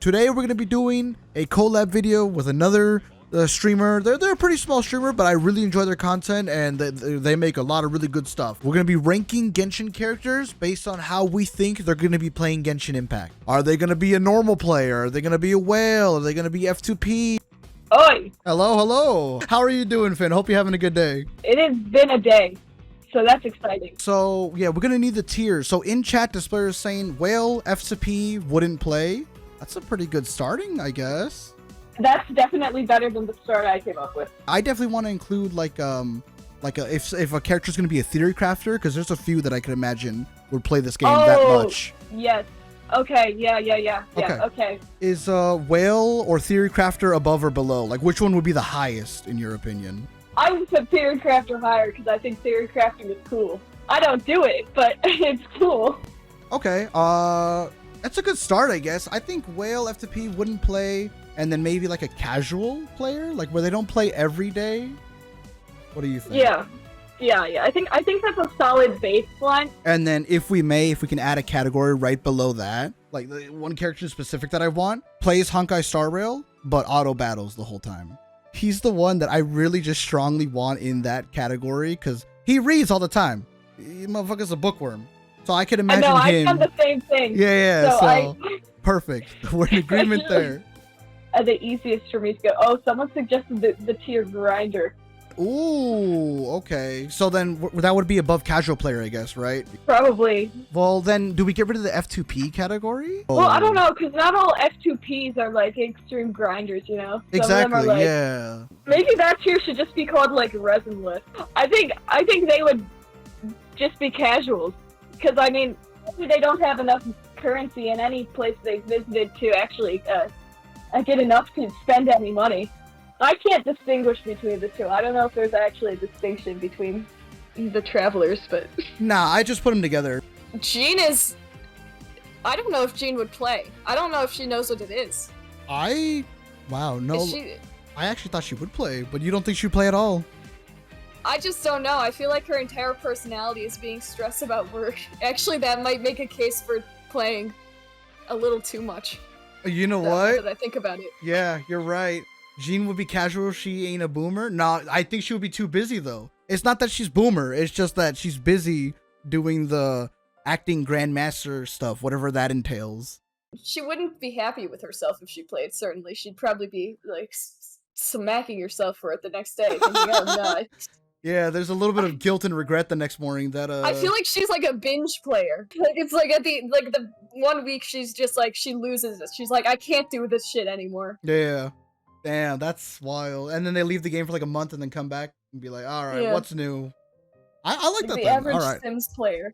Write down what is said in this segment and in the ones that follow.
Today we're going to be doing a collab video with another streamer. They're a pretty small streamer, but I really enjoy their content, and they make a lot of really good stuff. We're going to be ranking Genshin characters based on how we think they're going to be playing Genshin Impact. Are they going to be a normal player? Are they going to be a whale? Are they going to be F2P? Oi! Hello. How are you doing, Finn? Hope you're having a good day. It has been a day, so that's exciting. So, yeah, we're going to need the tiers. So, in chat, this player is saying whale, F2P, wouldn't play. That's a pretty good starting, I guess. That's definitely better than the start I came up with. I definitely want to include if a character's going to be a theory crafter, because there's a few that I could imagine would play this game that much. Yes. Okay, yeah. Okay. Is whale or theory crafter above or below? Like, which one would be the highest in your opinion? I would put theory crafter higher because I think theory crafting is cool. I don't do it, but it's cool. Okay, that's a good start, I guess. I think whale, F2P wouldn't play, and then maybe like a casual player, like where they don't play every day. What do you think? Yeah. I think that's a solid baseline. And then if we can add a category right below that, like the one character specific that I want, plays Honkai Star Rail, but auto battles the whole time. He's the one that I really just strongly want in that category because he reads all the time. He motherfucker's a bookworm. So I could imagine him. I've done the same thing. Yeah. So perfect. We're in agreement there. The easiest for me to go. Oh, someone suggested the tier grinder. Ooh, okay. So then that would be above casual player, I guess, right? Probably. Well, then do we get rid of the F2P category? Well, I don't know, because not all F2Ps are like extreme grinders, you know? Exactly, yeah. Maybe that tier should just be called like resinless. I think they would just be casuals. Because, I mean, maybe they don't have enough currency in any place they've visited to actually get enough to spend any money. I can't distinguish between the two. I don't know if there's actually a distinction between the travelers, but... Nah, I just put them together. Jean is... I don't know if Jean would play. I don't know if she knows what it is. Wow, no. I actually thought she would play, but you don't think she'd play at all? I just don't know. I feel like her entire personality is being stressed about work. Actually, that might make a case for playing a little too much. You know what? Now that I think about it. Yeah, you're right. Jean would be casual. She ain't a boomer. No, I think she would be too busy, though. It's not that she's boomer. It's just that she's busy doing the acting grandmaster stuff, whatever that entails. She wouldn't be happy with herself if she played, certainly. She'd probably be, like, smacking herself for it the next day. Thinking, oh, no. Yeah, there's a little bit of guilt and regret the next morning that I feel like she's like a binge player. Like it's like at the 1 week she's just like she loses it. She's like, I can't do this shit anymore. Yeah. Damn, that's wild. And then they leave the game for like a month and then come back and be like, all right, what's new? I like that. The then. average all right. Sims player.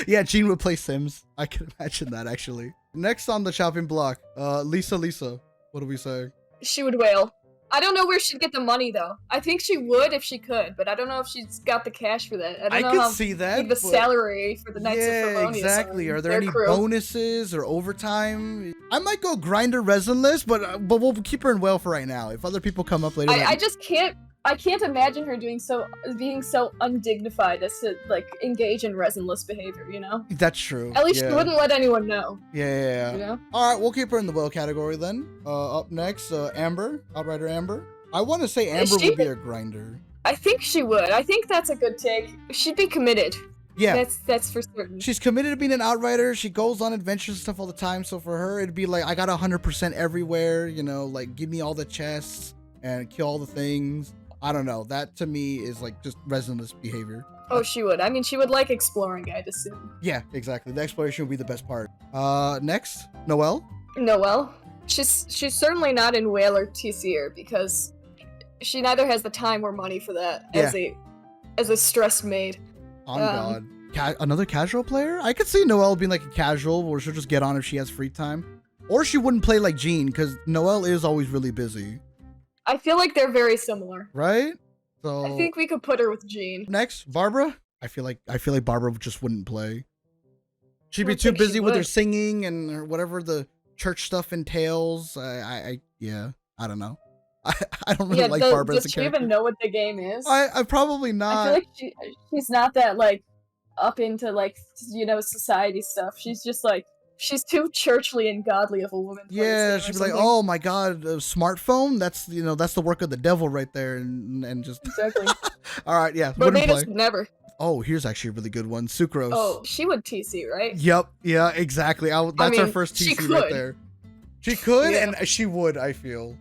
Yeah, Jean would play Sims. I can imagine that actually. Next on the chopping block, Lisa. What do we say? She would wail. I don't know where she'd get the money though. I think she would if she could, but I don't know if she's got the cash for that. I don't know could see that. The salary for the Knights of Harmonious. Exactly. Are there any bonuses or overtime? I might go grinder resinless, but we'll keep her in whale for right now. If other people come up later, I just can't. I can't imagine her being so undignified as to like engage in resinless behavior. You know. That's true. At least she wouldn't let anyone know. Yeah. You know? All right, we'll keep her in the whale category then. Up next, Amber, Outrider Amber. I want to say Amber would be a grinder. I think she would. I think that's a good take. She'd be committed. Yeah. That's for certain. She's committed to being an outrider. She goes on adventures and stuff all the time. So for her, it'd be like, I got 100% everywhere, you know, like give me all the chests and kill all the things. I don't know. That to me is like just resinless behavior. Oh, she would. I mean, she would like exploring, I'd assume. Yeah, exactly. The exploration would be the best part. Next, Noelle. Noelle. She's certainly not in whale or TCR because she neither has the time or money for that as a stressed maid. On God. Another casual player? I could see Noelle being like a casual where she'll just get on if she has free time. Or she wouldn't play like Jean because Noelle is always really busy. I feel like they're very similar. Right? So I think we could put her with Jean. Next, Barbara. I feel like Barbara just wouldn't play. She'd be too busy with her singing and her whatever the church stuff entails. I don't know. I don't really like Barbara as a character. Does she even know what the game is? I probably not. I feel like she's not that like up into like, you know, society stuff. She's just like She's too churchly and godly of a woman. to play this Yeah, game or she'd be like, something. "Oh my god, a smartphone? That's that's the work of the devil right there," and just. Exactly. All right, yeah, wouldn't Barbados play. would never. Oh, here's actually a really good one. Sucrose. Oh, she would TC, right? Yep. Yeah. Exactly. That's our mean, first she TC right could. there. She could, Yeah. and she would. I feel.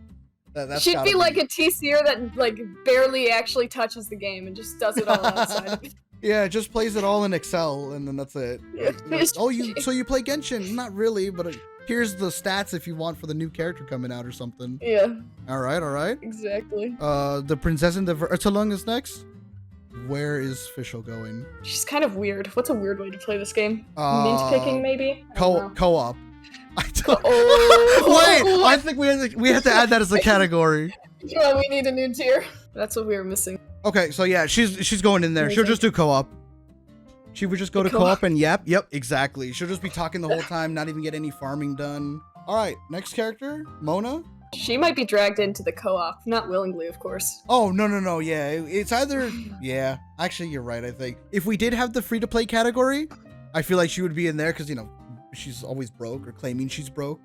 That's She'd gotta be like a TCer that like barely actually touches the game and just does it all outside of it. Yeah, just plays it all in Excel, and then that's it. Yeah. Oh, so you play Genshin? Not really, but here's the stats if you want for the new character coming out or something. Yeah, All right. exactly. The Princess and the Vertalung is next. Where is Fischl going? She's kind of weird. What's a weird way to play this game? Uh, Mint picking, maybe? I don't know. Co-op. I don't. Oh, Wait, I think we have to add that as a category. Yeah, we need a new tier. That's what we were missing. Okay, so yeah, she's going in there. She'll just do co-op. She would just go to co-op and yep, exactly. She'll just be talking the whole time, not even get any farming done. All right, next character, Mona. She might be dragged into the co-op, not willingly, of course. Oh no, yeah, it's either yeah. Actually, you're right. I think if we did have the free-to-play category, I feel like she would be in there because she's always broke or claiming she's broke.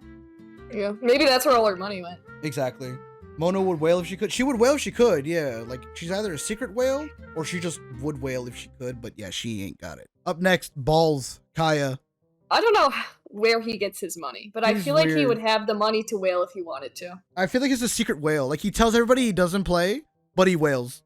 Yeah, maybe that's where all her money went. Exactly. Mona would wail if she could. She would wail if she could, yeah. Like, she's either a secret whale, or she just would wail if she could, but yeah, she ain't got it. Up next, Balls, Kaya. I don't know where he gets his money, but I He's feel like he weird. would have the money to wail if he wanted to. I feel like he's a secret whale. Like, he tells everybody he doesn't play, but he wails.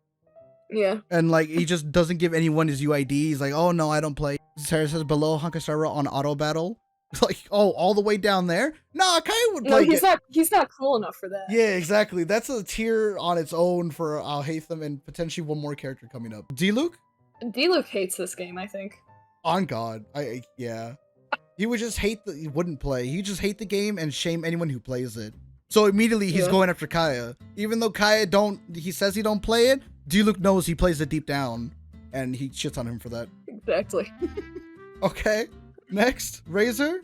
Yeah. And, like, he just doesn't give anyone his UID. He's like, oh, no, I don't play. Sarah says below Hankasara on auto battle. It's like, oh, all the way down there? No, Kaya would play. No, he's not cool enough for that. Yeah, exactly. That's a tier on its own for I'll hate them and potentially one more character coming up. D-Luke? D-Luke hates this game, I think. On God. Yeah. He would just hate he wouldn't play. He'd just hate the game and shame anyone who plays it. So immediately he's going after Kaya. Even though Kaya he says he don't play it, D-Luke knows he plays it deep down. And he shits on him for that. Exactly. Okay. Next, Razor.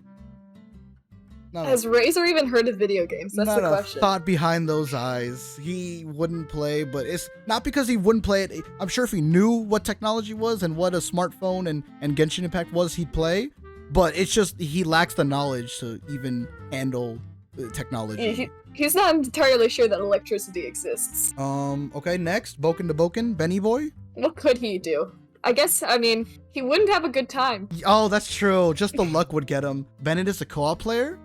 Has Razor even heard of video games? That's the question. Thought behind those eyes. He wouldn't play, but it's not because he wouldn't play it. I'm sure if he knew what technology was and what a smartphone and Genshin Impact was, he'd play. But it's just he lacks the knowledge to even handle technology. He's not entirely sure that electricity exists. Okay, next, Boken to Boken, Benny Boy. What could he do? I mean, he wouldn't have a good time. Oh, that's true. Just the luck would get him. Bennett is a co-op player?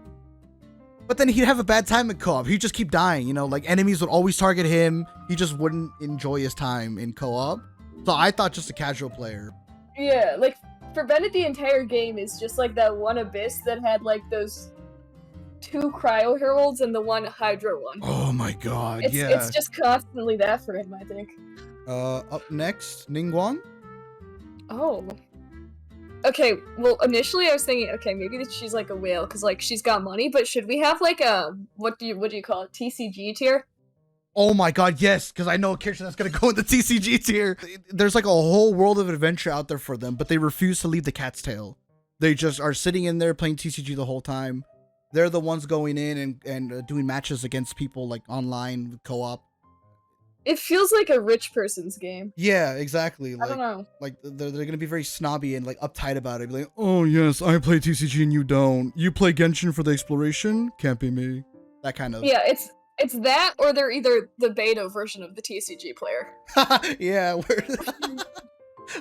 But then he'd have a bad time in co-op. He'd just keep dying, like enemies would always target him. He just wouldn't enjoy his time in co-op. So I thought just a casual player. Yeah, like, for Bennett, the entire game is just like that one Abyss that had like those 2 Cryo Heralds and the 1 Hydra one. Oh my god, It's just constantly that for him, I think. Up next, Ningguang. Oh. Okay, well, initially I was thinking, okay, maybe that she's like a whale, because, like, she's got money, but should we have, like, what do you call it, TCG tier? Oh my god, yes, because I know a character that's going to go in the TCG tier. There's like a whole world of adventure out there for them, but they refuse to leave the cat's tail. They just are sitting in there playing TCG the whole time. They're the ones going in and doing matches against people, like, online with co-op. It feels like a rich person's game. Yeah, exactly. I don't know. Like they're gonna be very snobby and like uptight about it. Be like, oh yes, I play TCG and you don't. You play Genshin for the exploration? Can't be me. That kind of. Yeah, it's that, or they're either the beta version of the TCG player. Yeah,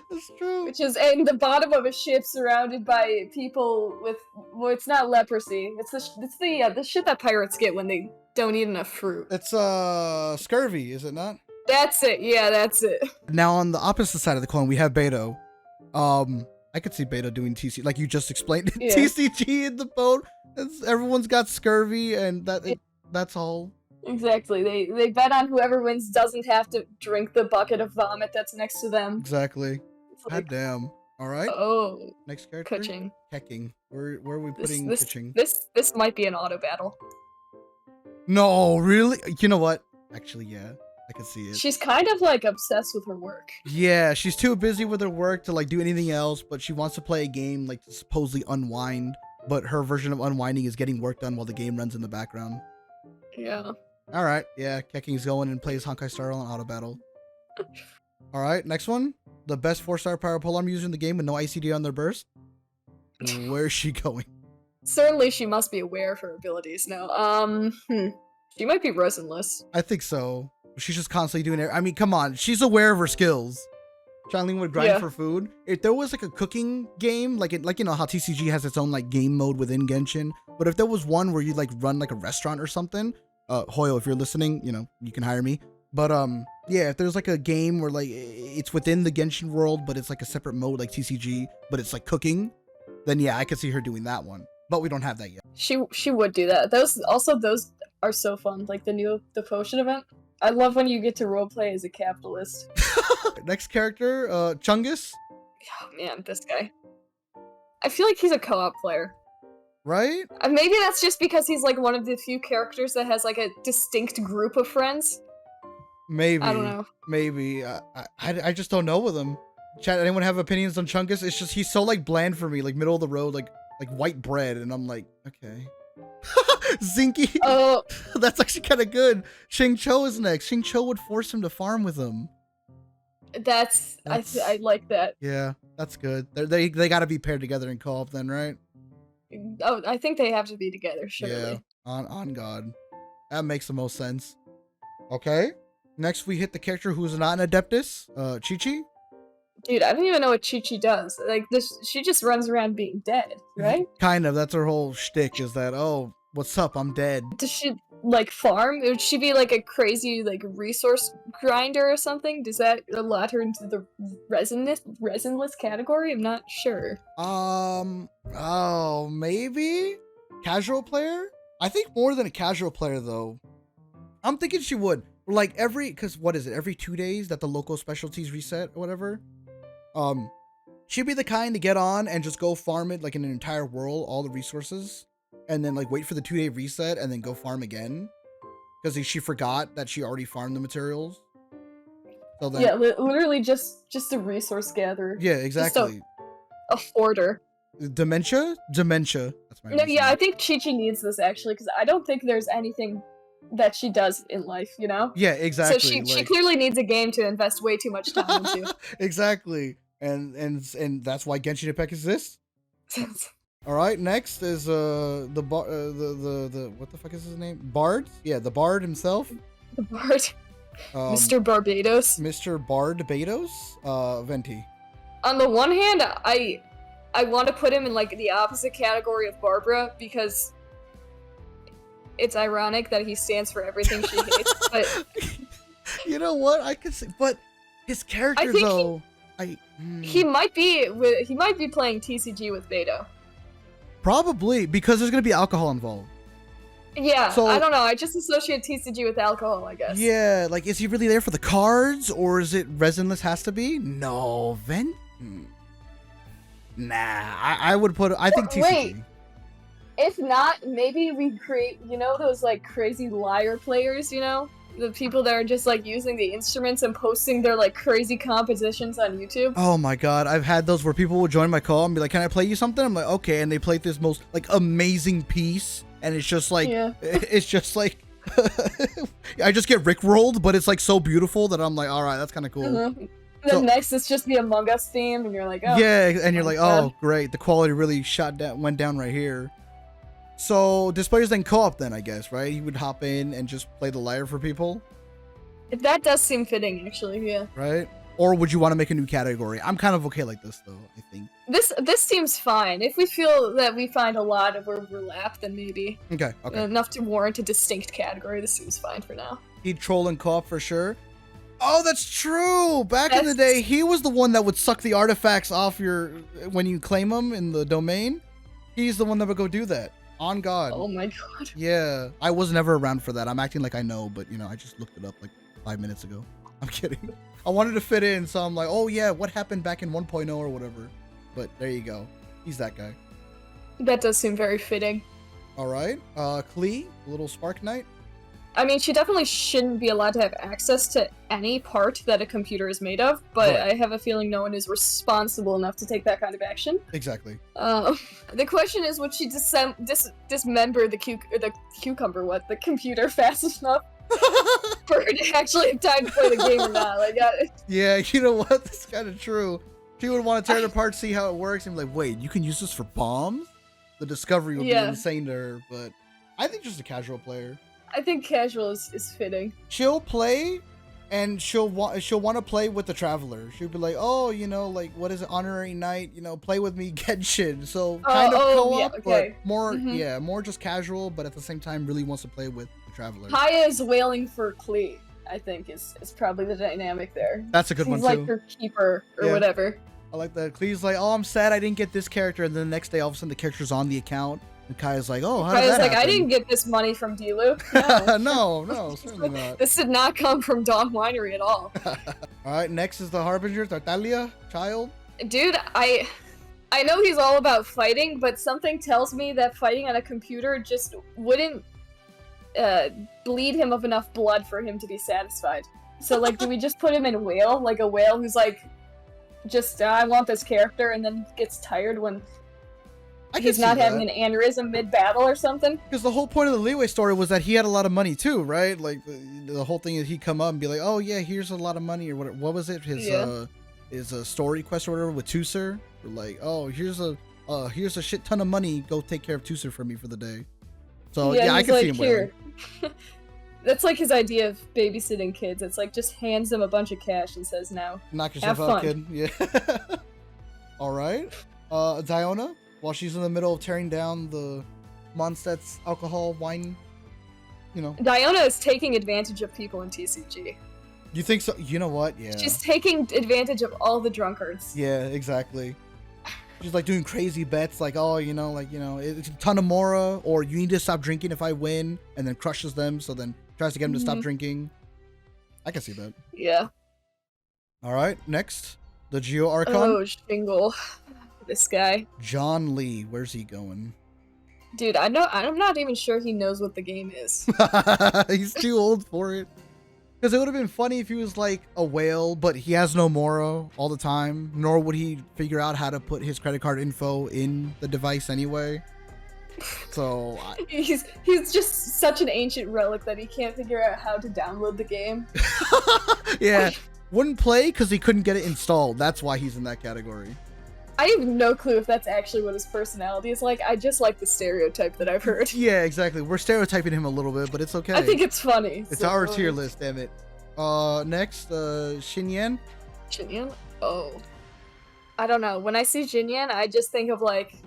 that's true. Which is in the bottom of a ship surrounded by people with, well, it's not leprosy. It's the shit that pirates get when they don't eat enough fruit. It's scurvy, is it not? That's it. Yeah, that's it. Now on the opposite side of the coin, we have Beto. I could see Beto doing TCG, like you just explained. Yeah. TCG in the boat. Everyone's got scurvy, and that's all. Exactly. They bet on whoever wins doesn't have to drink the bucket of vomit that's next to them. Exactly. It's like, God damn. All right. oh, Next character. Kuching. Kecking. Where are we putting This Kuching? this might be an auto battle. No, really? You know what? Actually, yeah. I can see it. She's kind of like obsessed with her work. Yeah, she's too busy with her work to like do anything else, but she wants to play a game like to supposedly unwind, but her version of unwinding is getting work done while the game runs in the background. Yeah. All right, yeah, Kekking's going and plays Honkai Star on auto battle. All right, next one. The best 4-star power polearm user in the game with no ICD on their burst. Where's she going? Certainly, she must be aware of her abilities now. She might be resinless. I think so. She's just constantly doing it. I mean, come on. She's aware of her skills. Xiangling would grind Yeah. for food. If there was like a cooking game, like you know how TCG has its own like game mode within Genshin, but if there was one where you like run like a restaurant or something, Hoyo, if you're listening, you know, you can hire me. But yeah, if there's like a game where like it's within the Genshin world, but it's like a separate mode like TCG, but it's like cooking, then yeah, I could see her doing that one. But we don't have that yet. She would do that. Those are so fun. Like the potion event. I love when you get to roleplay as a capitalist. Next character, Chungus. Oh man, this guy. I feel like he's a co-op player. Right? Maybe that's just because he's like one of the few characters that has like a distinct group of friends. Maybe. I don't know. Maybe. I just don't know with him. Chat, anyone have opinions on Chungus? It's just he's so like bland for me, like middle of the road, like white bread, and I'm like, okay. Zinky. Oh, That's actually kind of good. Xing Cho is next. Xing Cho would force him to farm with him. that's I like that. Yeah, that's good. They got to be paired together in co-op then, right? Oh, I think they have to be together. Surely. Yeah. On God, that makes the most sense. Okay. Next, we hit the character who's not an Adeptus, Chi-Chi. Dude, I don't even know what Chi-Chi does. Like this, she just runs around being dead, right? Kind of. That's her whole shtick. Is that what's up? I'm dead. Does she like farm? Would she be like a crazy like resource grinder or something? Does that allot her into the resinless category? I'm not sure. Oh, maybe casual player. I think more than a casual player though. I'm thinking she would like because what is it? Every 2 days that the local specialties reset or whatever. She'd be the kind to get on and just go farm it like in an entire world, all the resources, and then like wait for the 2-day reset and then go farm again because she forgot that she already farmed the materials. So then, Yeah, literally just a resource gatherer. yeah, exactly. A hoarder. Dementia. That's my. No, yeah, I think Chi-Chi needs this actually because I don't think there's anything that she does in life, you know? Yeah, exactly. So she clearly needs a game to invest way too much time into. Exactly. And that's why Genshin Impact exists. All right, next is the what the fuck is his name? Bard? Yeah, the Bard himself. The Bard. Mr. Barbados. Mr. Barbados. Venti. On the one hand, I want to put him in like the opposite category of Barbara because it's ironic that he stands for everything she hates, but you know what? I could say, but his character though, he might be playing TCG with Beto. Probably because there's gonna be alcohol involved. Yeah, So, I don't know. I just associate TCG with alcohol, I guess. Yeah, like is he really there for the cards or is it resinless? Has to be? No, Nah, I would put. I think TCG. Wait. If not, maybe we create, you know, those like crazy liar players, you know? The people that are just like using the instruments and posting their like crazy compositions on YouTube. Oh my god, I've had those where people will join my call and be like, "Can I play you something?" I'm like, "Okay," and they play this most like amazing piece, and it's just like, it's just like, I just get rickrolled, but it's like so beautiful that I'm like, all right, that's kind of cool. Mm-hmm. Then next, it's just the Among Us theme, and you're like, oh. Yeah, and you're like, oh, great, the quality really went down right here. So this player's then co-op then, I guess, right? He would hop in and just play the liar for people. That does seem fitting, actually, yeah. Right? Or would you want to make a new category? I'm kind of okay like this, though, I think. This seems fine. If we feel that we find a lot of overlap, then maybe. Okay. Enough to warrant a distinct category, this seems fine for now. He'd troll and co-op for sure. Oh, that's true! Back in the day, he was the one that would suck the artifacts off when you claim them in the domain. He's the one that would go do that. On God. Oh my God. Yeah. I was never around for that. I'm acting like I know, but you know, I just looked it up like 5 minutes ago. I'm kidding. I wanted to fit in, so I'm like, oh yeah, what happened back in 1.0 or whatever. But there you go. He's that guy. That does seem very fitting. Alright. Klee, little Spark Knight. I mean, she definitely shouldn't be allowed to have access to any part that a computer is made of, but Right. I have a feeling no one is responsible enough to take that kind of action. Exactly. The question is, would she dismember the computer fast enough for her to actually have time to play the game or not? Like, Yeah, you know what? That's kind of true. She would want to tear it apart, see how it works, and be like, wait, you can use this for bombs? the discovery would be Yeah. insane to her. But I think just a casual player. I think casual is fitting. She'll play, and she'll want to play with the traveler. She'll be like, oh, you know, like what is it, honorary night? You know, play with me, Genshin. So kind of co-op, yeah, okay. but more Mhm. more just casual. But at the same time, really wants to play with the traveler. Kaya is wailing for Klee, I think is probably the dynamic there. That's a good one He's like too. her keeper or Yeah. whatever. I like that. Klee's like, oh, I'm sad I didn't get this character, and then the next day, all of a sudden, the character's on the account, and Kaya's like, oh, how did Kaya's that like, I happen? didn't get this money from Dilu. No. no, certainly not. This did not come from Dawn Winery at all. All right, next is the Harbinger, Tartaglia, child. Dude, I know he's all about fighting, but something tells me that fighting on a computer just wouldn't bleed him of enough blood for him to be satisfied. So, like, do we just put him in whale? Like a whale who's like, just, I want this character, and then gets tired when he's not having an aneurysm mid-battle or something? Because the whole point of the Leeway story was that he had a lot of money too, right? Like, the whole thing is he'd come up and be like, oh, yeah, here's a lot of money, or what was it? His story quest or whatever with Tusser. Or like, oh, here's a shit ton of money, go take care of Tusser for me for the day. So, yeah, I he's can like, see him whaling. That's like his idea of babysitting kids. It's like just hands them a bunch of cash and says, "Now, Knock yourself have out, fun." kid. Yeah. All right. Diona, while she's in the middle of tearing down the Mondstadt's alcohol wine, you know. Diona is taking advantage of people in TCG. You think so? You know what? Yeah. She's taking advantage of all the drunkards. Yeah, exactly. She's like doing crazy bets, like, oh, it's a ton of Mora, or you need to stop drinking if I win, and then crushes them, so then tries to get them to stop drinking. I can see that. Yeah. All right, next, the Geo Archon. Oh, Shingle. This guy. John Lee, where's he going? Dude, I'm not even sure he knows what the game is. He's too old for it. Because it would have been funny if he was like a whale, but he has no Mora all the time, nor would he figure out how to put his credit card info in the device anyway. So He's just such an ancient relic that he can't figure out how to download the game. yeah, wouldn't play because he couldn't get it installed. That's why he's in that category. I have no clue if that's actually what his personality is like. I just like the stereotype that I've heard. Yeah, exactly. We're stereotyping him a little bit, but it's okay. I think it's funny. It's so our tier list, damn it. Next, Xinyan. Jinyan? Oh. I don't know. When I see Jinyan, I just think of like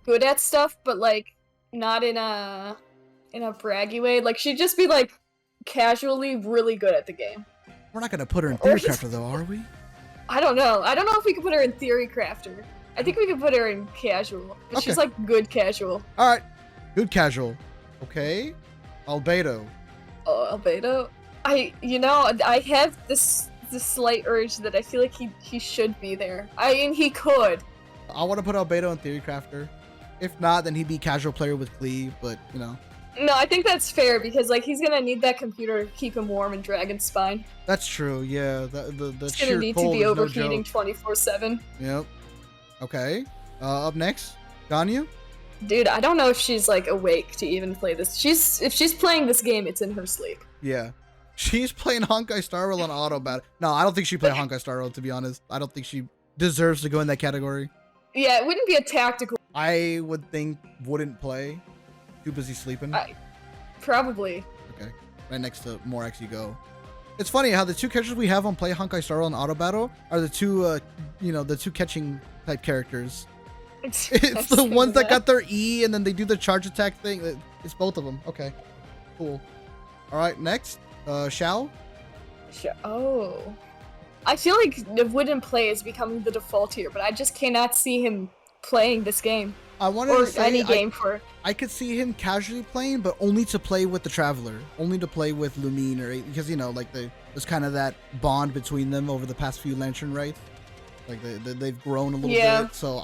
good at stuff, but like not in a braggy way. Like she'd just be like casually really good at the game. We're not gonna put her in Theory Crafter though, are we? I don't know. I don't know if we could put her in Theory Crafter. I think we could put her in casual. But Okay. she's like good casual. Alright. Good casual. Okay. Albedo. Oh, Albedo. I have this slight urge that I feel like he should be there. I mean, he could. I want to put Albedo in Theory Crafter. If not, then he'd be casual player with Glee, but you know. No, I think that's fair because like he's gonna need that computer to keep him warm in Dragon's Spine. That's true, yeah. The He's sheer gonna need to cold be is no overheating joke. 24/7. Yep. Okay. Up next, Ganyu. Dude, I don't know if she's like awake to even play this. If she's playing this game, it's in her sleep. Yeah. She's playing Honkai Star Rail on auto battle. No, I don't think she played Honkai Star Rail, to be honest. I don't think she deserves to go in that category. Yeah, it wouldn't be a tactical. I would think wouldn't play. Too busy sleeping. Probably. Okay. Right next to Morax you go. It's funny how the two characters we have on Play Honkai Star Rail and Auto Battle are the two, the two catching type characters. It's the ones that got their E and then they do the charge attack thing. It's both of them. Okay. Cool. All right, next. Xiao. Oh. I feel like the wooden play is becoming the default here, but I just cannot see him playing this game. I wanted Or to say any game for... I could see him casually playing, but only to play with the Traveler. Only to play with Lumine, or because, there's kind of that bond between them over the past few Lantern Rites. Like, they've grown a little bit. So,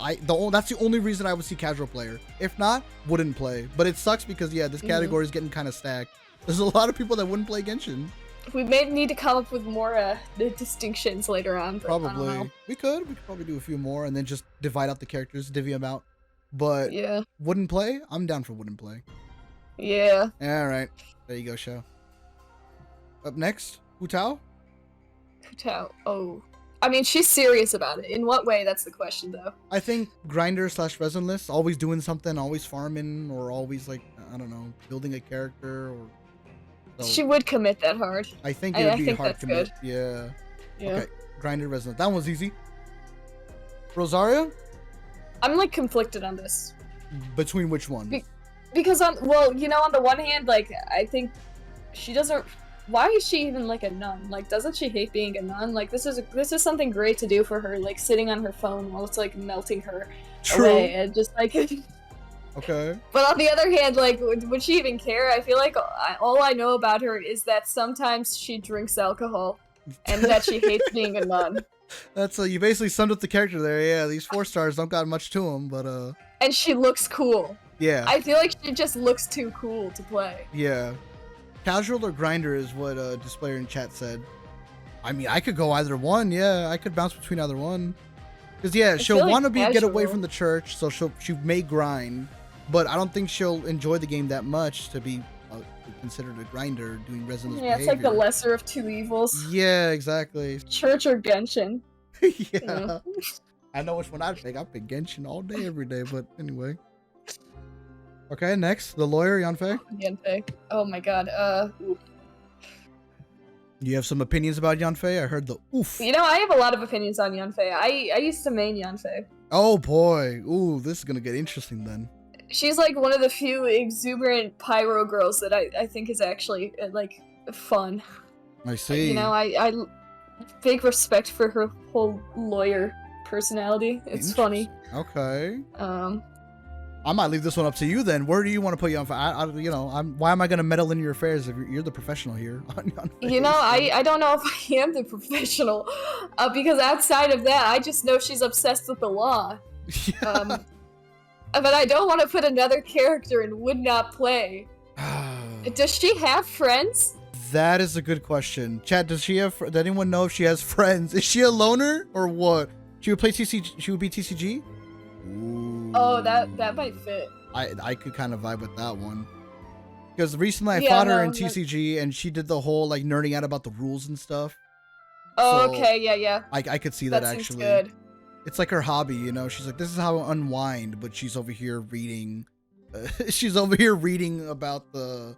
that's the only reason I would see casual player. If not, wouldn't play. But it sucks because, this category is getting kind of stacked. There's a lot of people that wouldn't play Genshin. We may need to come up with more distinctions later on. But I don't Probably. know. We could probably do a few more and then just divide out the characters, divvy them out. But Yeah. wouldn't play? I'm down for wouldn't play. Yeah. All right. There you go, Show. Up next, Hu Tao. Tao. Oh. I mean, she's serious about it. In what way? That's the question, though. I think grinder slash resinless, always doing something, always farming, or always like, I don't know, building a character. Or so She would commit that hard. I think it would I be think hard that's commit. good. Yeah. Yeah. Okay. Grinder resinless. That one's easy. Rosaria? I'm like conflicted on this. Between which ones? Because on the one hand, like I think she doesn't. Why is she even like a nun? Like, doesn't she hate being a nun? Like, this is something great to do for her. Like, sitting on her phone while it's like melting her away, and just like. Okay. But on the other hand, like, would she even care? I feel like all I know about her is that sometimes she drinks alcohol, and that she hates being a nun. That's you basically summed up the character there. Yeah, these 4 stars don't got much to them, but And she looks cool. Yeah. I feel like she just looks too cool to play. Yeah. Casual or grinder is what displayer in chat said. I mean, I could go either one. Yeah, I could bounce between either one. Because yeah, she'll like want to get away casual. from the church, so she may grind, but I don't think she'll enjoy the game that much to be considered a grinder doing resinless Yeah, it's like the behavior. lesser of two evils. Yeah, exactly. Church or Genshin. Yeah. I know which one I'd pick. I'd pick Genshin all day, every day, but anyway. Okay, next, the lawyer, Yanfei. Yanfei. Oh my god. You have some opinions about Yanfei? I heard the oof. You know, I have a lot of opinions on Yanfei. I used to main Yanfei. Oh boy. Ooh, this is gonna get interesting then. She's like one of the few exuberant pyro girls that I think is actually like fun. I see. You know, I big respect for her whole lawyer personality. It's funny. Okay. I might leave this one up to you then. Where do you want to put Yanfei? Why am I gonna meddle in your affairs if you're the professional here? You know, I don't know if I am the professional, because outside of that, I just know she's obsessed with the law. Yeah. But I don't want to put another character in would not play. Does she have friends? That is a good question. Chat, does anyone know if she has friends? Is she a loner or what? She would play TCG. She would be TCG. Ooh. Oh, that might fit. I could kind of vibe with that one. Because recently I Yeah, fought her in no. TCG and she did the whole like nerding out about the rules and stuff. Oh, So, okay, yeah. I could see that That seems actually. good. It's like her hobby, you know. She's like, this is how I unwind, but she's over here reading. She's over here reading about the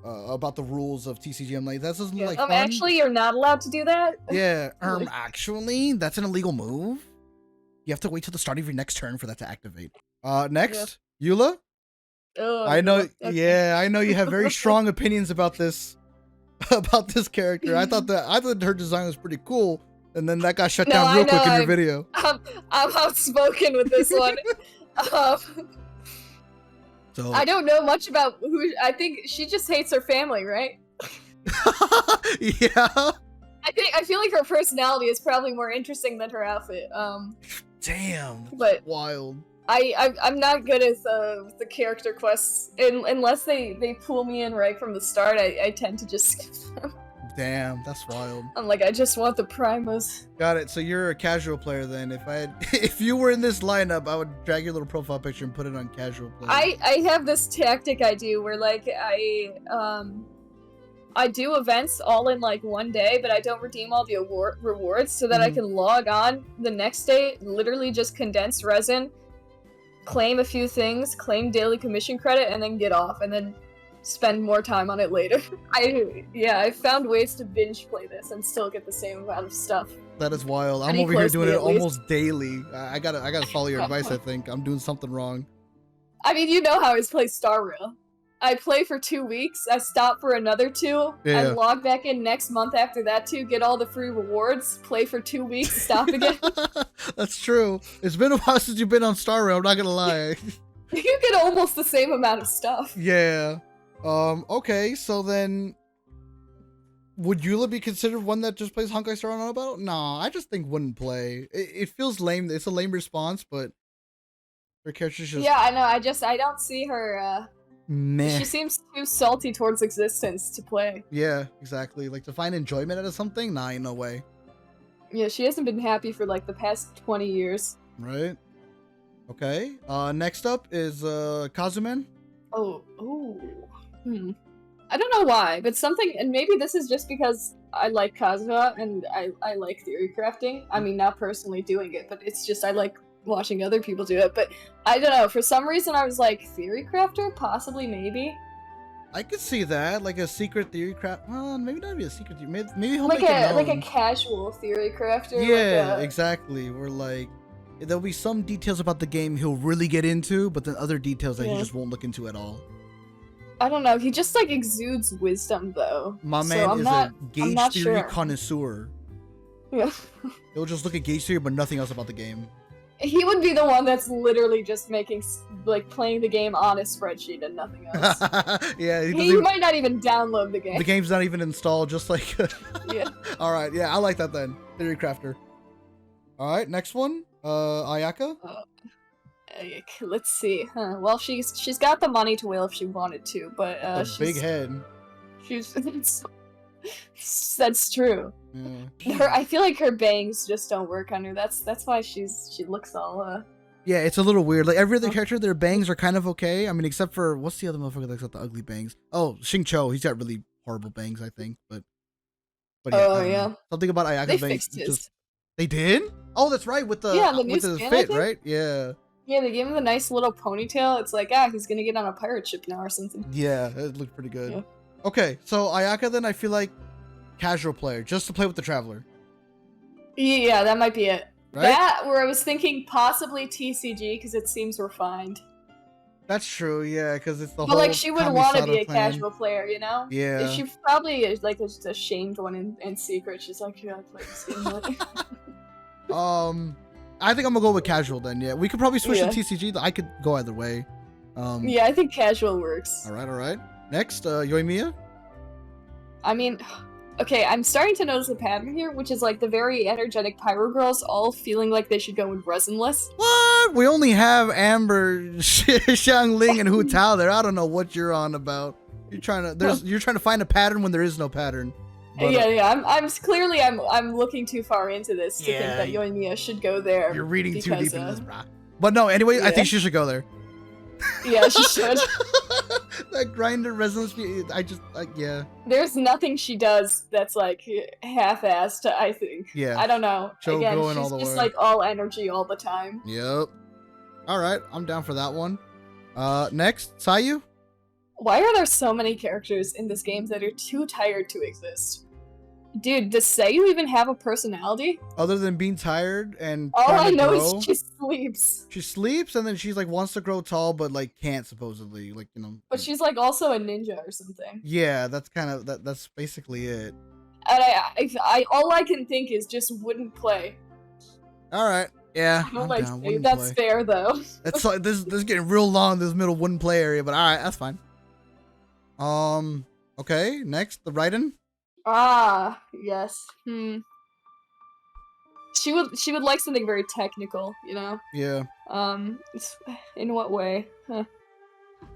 rules of TCG. I'm like, that doesn't look like fun. Actually, you're not allowed to do that. Yeah. Actually, that's an illegal move. You have to wait till the start of your next turn for that to activate. Next, Eula. Oh, I know. okay. Yeah, I know you have very strong opinions about this character. I thought her design was pretty cool, and then that got shut No, down real I quick know, in your video. I'm outspoken with this one. So I don't know much about who. I think she just hates her family, right? yeah. I feel like her personality is probably more interesting than her outfit. Damn. That's But- wild. I'm not good at the character quests unless they pull me in right from the start. I tend to just skip them. Damn, that's wild. I'm like, I just want the primos. Got it. So you're a casual player then. If you were in this lineup, I would drag your little profile picture and put it on casual player. I have this tactic I do where like I do events all in like one day, but I don't redeem all the rewards so that I can log on the next day, literally just condense resin, claim a few things, claim daily commission credit, and then get off, and then spend more time on it later. I found ways to binge play this and still get the same amount of stuff. That is wild. I'm Pretty over here close to doing me, it at least. almost daily. I gotta follow your advice. I think I'm doing something wrong. I mean, you know how I play Star Rail. I play for 2 weeks, I stop for another 2, Yeah. I log back in next month after that 2, get all the free rewards, play for 2 weeks, stop again. That's true. It's been a while since you've been on Star Rail. I'm not gonna lie. You get almost the same amount of stuff. Yeah. Okay. So then, would Eula be considered one that just plays Honkai Star on about? Nah, I just think wouldn't play. It feels lame. It's a lame response, but her character's just Yeah, I know, I don't see her, meh. she seems too salty towards existence to play. Yeah, exactly. Like to find enjoyment out of something? Nah, ain't no way. Yeah, she hasn't been happy for like the past 20 years. Right? Okay. Next up is Kazumen. Oh. I don't know why, but something, and maybe this is just because I like Kazuha and I like theory crafting. I mean, not personally doing it, but it's just I like watching other people do it. But I don't know. For some reason, I was like theory crafter, possibly, maybe. I could see that, like a secret theory craft. Well, maybe not be a secret theory. Maybe he'll Like make it known. like a casual theory crafter. Yeah, like exactly. We're like, there'll be some details about the game he'll really get into, but then other details that he just won't look into at all. I don't know. He just like exudes wisdom, though. My man is a gauge theory sure. connoisseur. Yeah. He'll just look at gauge theory, but nothing else about the game. He would be the one that's literally just making, like, playing the game on a spreadsheet and nothing else. Yeah, he might not even download the game. The game's not even installed, just like... Yeah. All right, yeah, I like that then. Theory crafter. All right, next one. Ayaka? Let's see. Huh. Well, she's got the money to whale if she wanted to, but a big head. She's... That's true. Yeah. I feel like her bangs just don't work on her. That's why she looks all Yeah, it's a little weird. Like every other character, their bangs are kind of okay. I mean, except for what's the other motherfucker that's got the ugly bangs? Oh, Xingqiu. He's got really horrible bangs, I think. But yeah, oh yeah. Something about Ayaka's They bangs. fixed his. They did? Oh, that's right. With the with the skin, fit, right? Yeah. Yeah, they gave him a nice little ponytail. It's like, he's gonna get on a pirate ship now or something. Yeah, it looked pretty good. Yeah. Okay, so Ayaka then I feel like casual player, just to play with the Traveler. Yeah, that might be it. Right? That, where I was thinking possibly TCG, because it seems refined. That's true, yeah, because it's the whole... But, like, she would want to be a plan. casual player, you know? Yeah. She probably is, like, just a shamed one in secret. She's like, yeah, I play this game. I think I'm gonna go with casual then, yeah. We could probably switch Yeah. to TCG. I could go either way. Yeah, I think casual works. Alright. Next, Yoimiya? I mean... Okay, I'm starting to notice a pattern here, which is like the very energetic Pyro Girls all feeling like they should go with resinless. What? We only have Amber, Xiangling, and Hu Tao there. I don't know what you're on about. You're trying to find a pattern when there is no pattern. But, yeah. I'm looking too far into this to think that Yoimiya should go there. You're reading too deep into this, brah. But no, anyway, I think she should go there. Yeah, she should. That grinder resonance, yeah. There's nothing she does that's like half-assed, I think. Yeah. I don't know. Again, going she's all the just way. like all energy all the time. Yep. Alright, I'm down for that one. Next, Sayu? Why are there so many characters in this game that are too tired to exist? Dude, does Sayu even have a personality? Other than being tired and All I know grow, is she sleeps. She sleeps and then she's like wants to grow tall but like can't supposedly, like, you know. But she's like also a ninja or something. Yeah, that's kind of that's basically it. And I all I can think is just wouldn't play. All right. Yeah. I don't like Sayu. That's fair though. That's this is getting real long, this middle wouldn't play area, but all right, that's fine. Okay, next, the Raiden. Ah, yes. She would like something very technical, you know? Yeah. In what way? Huh.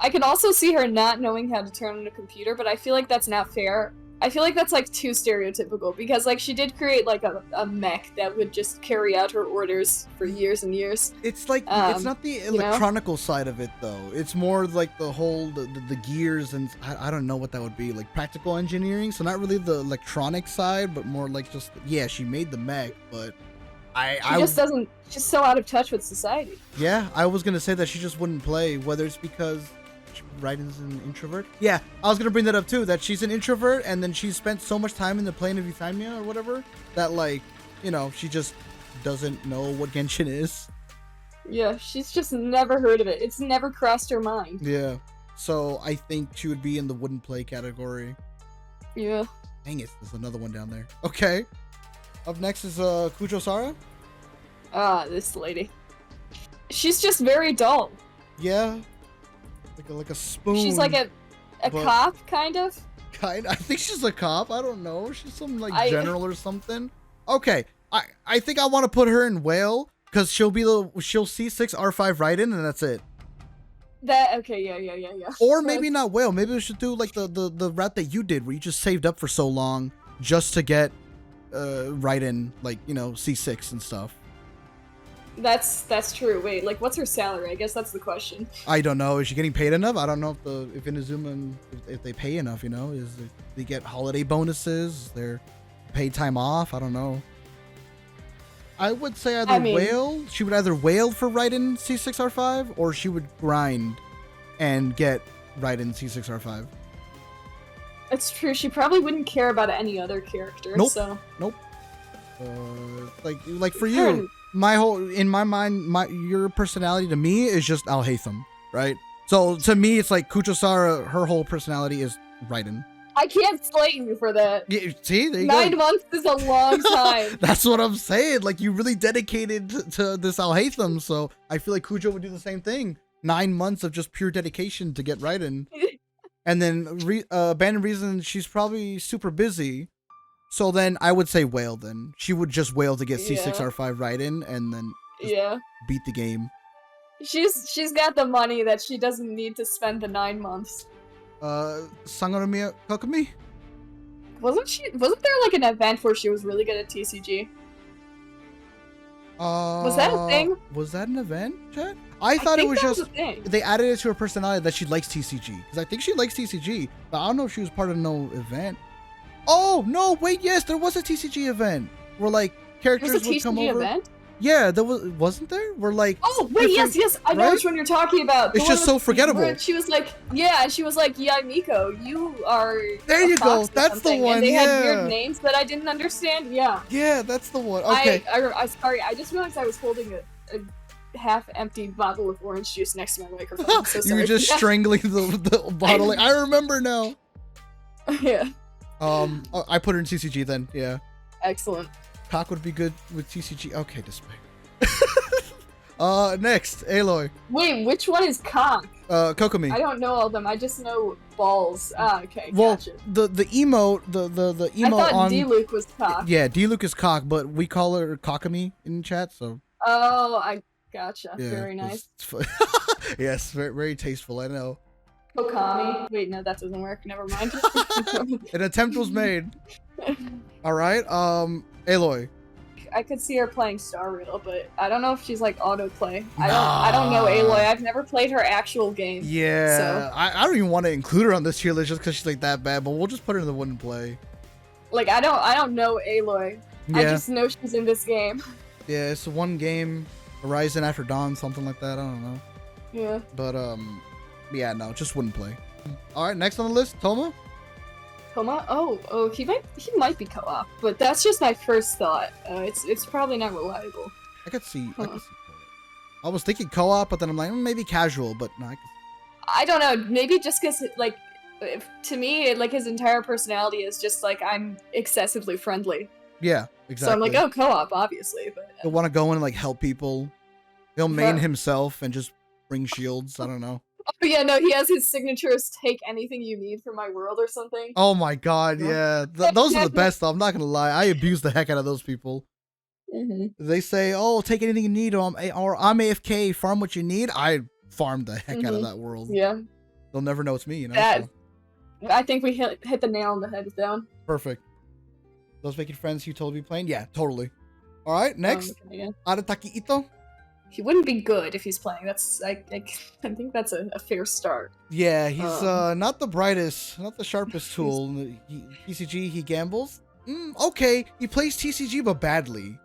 I can also see her not knowing how to turn on a computer, but I feel like that's not fair. I feel like that's like too stereotypical because like she did create like a mech that would just carry out her orders for years and years. It's like it's not the electronical side of it though. It's more like the whole the gears and I don't know what that would be, like practical engineering. So not really the electronic side, but more like just she made the mech, but she's so out of touch with society. Yeah, I was gonna say that she just wouldn't play, whether it's because Raiden's an introvert. Yeah, I was gonna bring that up too, that she's an introvert and then she's spent so much time in the plane of euthymia or whatever that, like, you know, she just doesn't know what Genshin is. Yeah, she's just never heard of it. It's never crossed her mind. Yeah, so I think she would be in the wouldn't play category. Yeah. Dang it, there's another one down there. Okay. Up next is Kujo Sara. Ah, this lady. She's just very dull. Yeah. Like a spoon. She's like a cop, kind of. I think she's a cop. I don't know. She's some like general or something. Okay, I think I want to put her in whale because she'll see 6 R5 Raiden and that's it. Yeah. Or maybe not whale. Maybe we should do like the route that you did, where you just saved up for so long just to get Raiden, like, you know, C6 and stuff. That's true. Wait, like, what's her salary? I guess that's the question. I don't know. Is she getting paid enough? I don't know if Inazuma, if they pay enough, you know? They get holiday bonuses? paid time off. I don't know. I would say either I mean- whale. She would either whale for Raiden C6R5, or she would grind and get Raiden C6R5. It's true. She probably wouldn't care about any other character. Nope. So Like for you, in my mind, your personality to me is just Al Haytham, right? So to me, it's like Kuchosara. Her whole personality is Raiden. I can't slate you for that. Yeah, see, there you 9 go. months is a long time. That's what I'm saying. Like, you really dedicated to this Al Haytham, so I feel like Kujo would do the same thing. 9 months of just pure dedication to get Raiden. And then Abandoned Reason, she's probably super busy. So then I would say whale then. She would just whale to get C6R5 Raiden and then Yeah. beat the game. She's got the money that she doesn't need to spend the 9 months. Sangonomiya Kokumi? Wasn't there like an event where she was really good at TCG? Was that a thing? Was that an event, Chad? I thought it think was that just a thing. they added it to her personality that she likes TCG. Because I think she likes TCG, but I don't know if she was part of no event. Oh no! Wait, yes, there was a TCG event where like characters Was a would come TCG over. event? Yeah, there wasn't there? Where like Oh wait, different- yes, I know right? which one you're talking about. The It's one just so with- forgettable. where she was like, yeah, Miko, you are. There a you go, fox or that's the something." one, And they had yeah. weird names that I didn't understand. Yeah. Yeah, that's the one. Okay. I sorry, I just realized I was holding a half-empty bottle of orange juice next to my microphone. I'm so You sorry. were just strangling the bottle. I remember now. Yeah. I put her in TCG then. Yeah. Excellent. Cock would be good with TCG. Okay, display. Next, Aloy. Wait, which one is cock? Kokomi. I don't know all of them. I just know balls. Ah, okay, Well, gotcha. the emote, the I emote thought on. D-Luke was cock. Yeah, D-Luke is cock, but we call her Kokomi in chat, so. Oh, I gotcha. Yeah, Very nice. Yes, very, very tasteful, I know. Kokami. Wait, no, that doesn't work. Never mind. An attempt was made. Alright, Aloy. I could see her playing Star Riddle, but I don't know if she's like autoplay. I don't know Aloy. I've never played her actual game. Yeah, So. I don't even want to include her on this tier list just because she's like that bad, but we'll just put her in the wouldn't play. Like I don't know Aloy. Yeah, I just know she's in this game. yeah, it's one game, Horizon After Dawn, something like that, I don't know. Yeah. But, yeah, no, just wouldn't play. Alright, next on the list, Toma? Toma? Oh, he might be co-op, but that's just my first thought. It's probably not reliable. I could see, Huh. co-op. I was thinking co-op, but then I'm like, maybe casual, but no, I don't know. Maybe just because like, to me, like his entire personality is just like I'm excessively friendly. yeah, exactly. So I'm like, oh, co-op, obviously, but He'll want to go in and like help people. He'll main Yeah. himself and just bring shields. I don't know. oh yeah, no, he has his signatures. Take anything you need from my world or something. Oh my god, Yeah. yeah. Those are the best though. I'm not gonna lie. I abuse the heck out of those people. Mm-hmm. They say, "Oh, take anything you need," or I'm AFK. Farm what you need. I farm the heck out of Mhm. that world. Yeah, They'll never know it's me. You know. That- so, I think we hit the nail on the head with that one. perfect. Those making friends you told me playing. Yeah, totally. All right, next, Okay, yeah. Arataki Ito. He wouldn't be good if he's playing. That's I think that's a fair start. Yeah, he's Um. not the brightest, not the sharpest tool. TCG, he gambles. Okay, he plays TCG, but badly.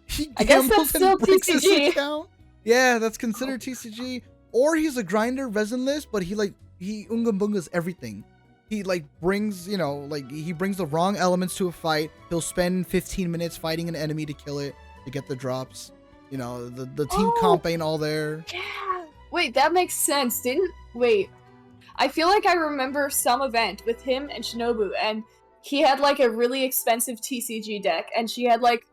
He I guess gambles that's and still breaks his TCG. account. Yeah, that's considered TCG. Or he's a grinder, resinless, but he Unga Bungas everything. He like brings, he brings the wrong elements to a fight. He'll spend 15 minutes fighting an enemy to kill it, to get the drops. The team Oh. comp ain't all there. Yeah. Wait, that makes sense. Wait. I feel like I remember some event with him and Shinobu, and he had like a really expensive TCG deck, and she had like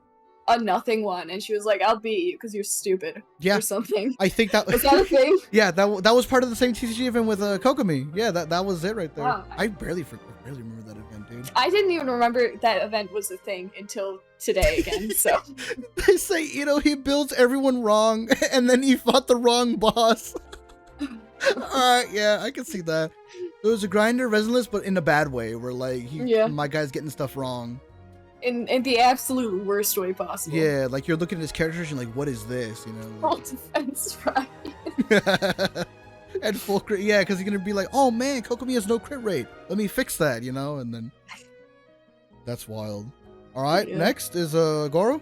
a nothing one, and she was like, "I'll beat you because you're stupid," Yeah. or something. I think that Was that a thing? yeah, that was part of the same TCG event with Kokomi. Yeah, that was it right there. Wow. I barely remember that event, dude. I didn't even remember that event was a thing until today again. So They say he builds everyone wrong, and then he fought the wrong boss. Alright, yeah, I can see that. It was a grinder, resinless, but in a bad way, where like Yeah. my guy's getting stuff wrong. in the absolute worst way possible. Yeah, like you're looking at his characters and like, what is this? Full Like, defense, right? and full crit, yeah, because he's gonna be like, oh man, Kokomi has no crit rate. Let me fix that, and then That's wild. All right, Yeah. next is Goro.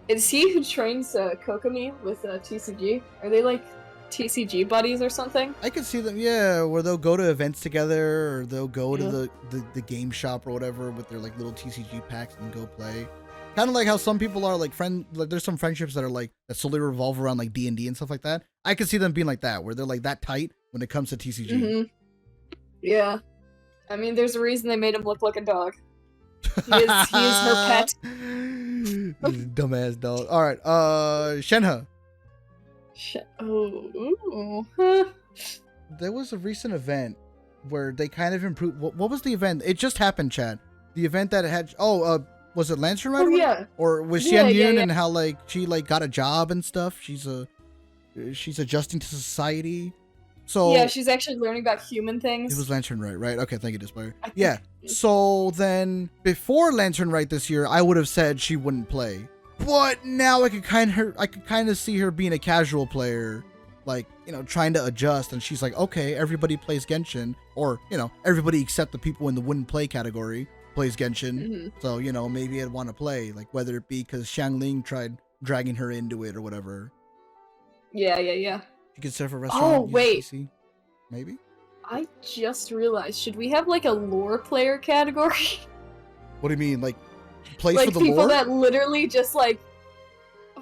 Is he who trains Kokomi with TCG? Are they like TCG buddies or something? I could see them, yeah, where they'll go to events together, or they'll go to Yeah. the game shop or whatever with their like little TCG packs and go play. Kind of like how some people are like like there's some friendships that are like that solely revolve around like D&D and stuff like that. I could see them being like that, where they're like that tight when it comes to TCG. Mm-hmm. Yeah. I mean, there's a reason they made him look like a dog. He is her pet. Dumbass dog. All right, Shenhe. Huh. There was a recent event where they kind of improved. What was the event? It just happened, Chad. The event that had. Was it Lantern Rider? Oh, yeah. Or was Yeah, Xian Yun yeah. and how like she like got a job and stuff? She's adjusting to society. So Yeah, she's actually learning about human things. it was Lantern right? Okay, thank you, Dispire. I think- Yeah. So then before Lantern Right this year, I would have said she wouldn't play. But now I could kind of see her being a casual player, like, you know, trying to adjust, and she's like, okay, everybody plays Genshin, or, you know, everybody except the people in the wouldn't play category plays Genshin. Mhm. So, you know, maybe I'd want to play, like, whether it be because Xiangling tried dragging her into it or whatever. Yeah. You could set up a restaurant. Oh, use a wait. PC, maybe. I just realized, should we have like a lore player category? What do you mean, like, plays Like for the people lore? that literally just like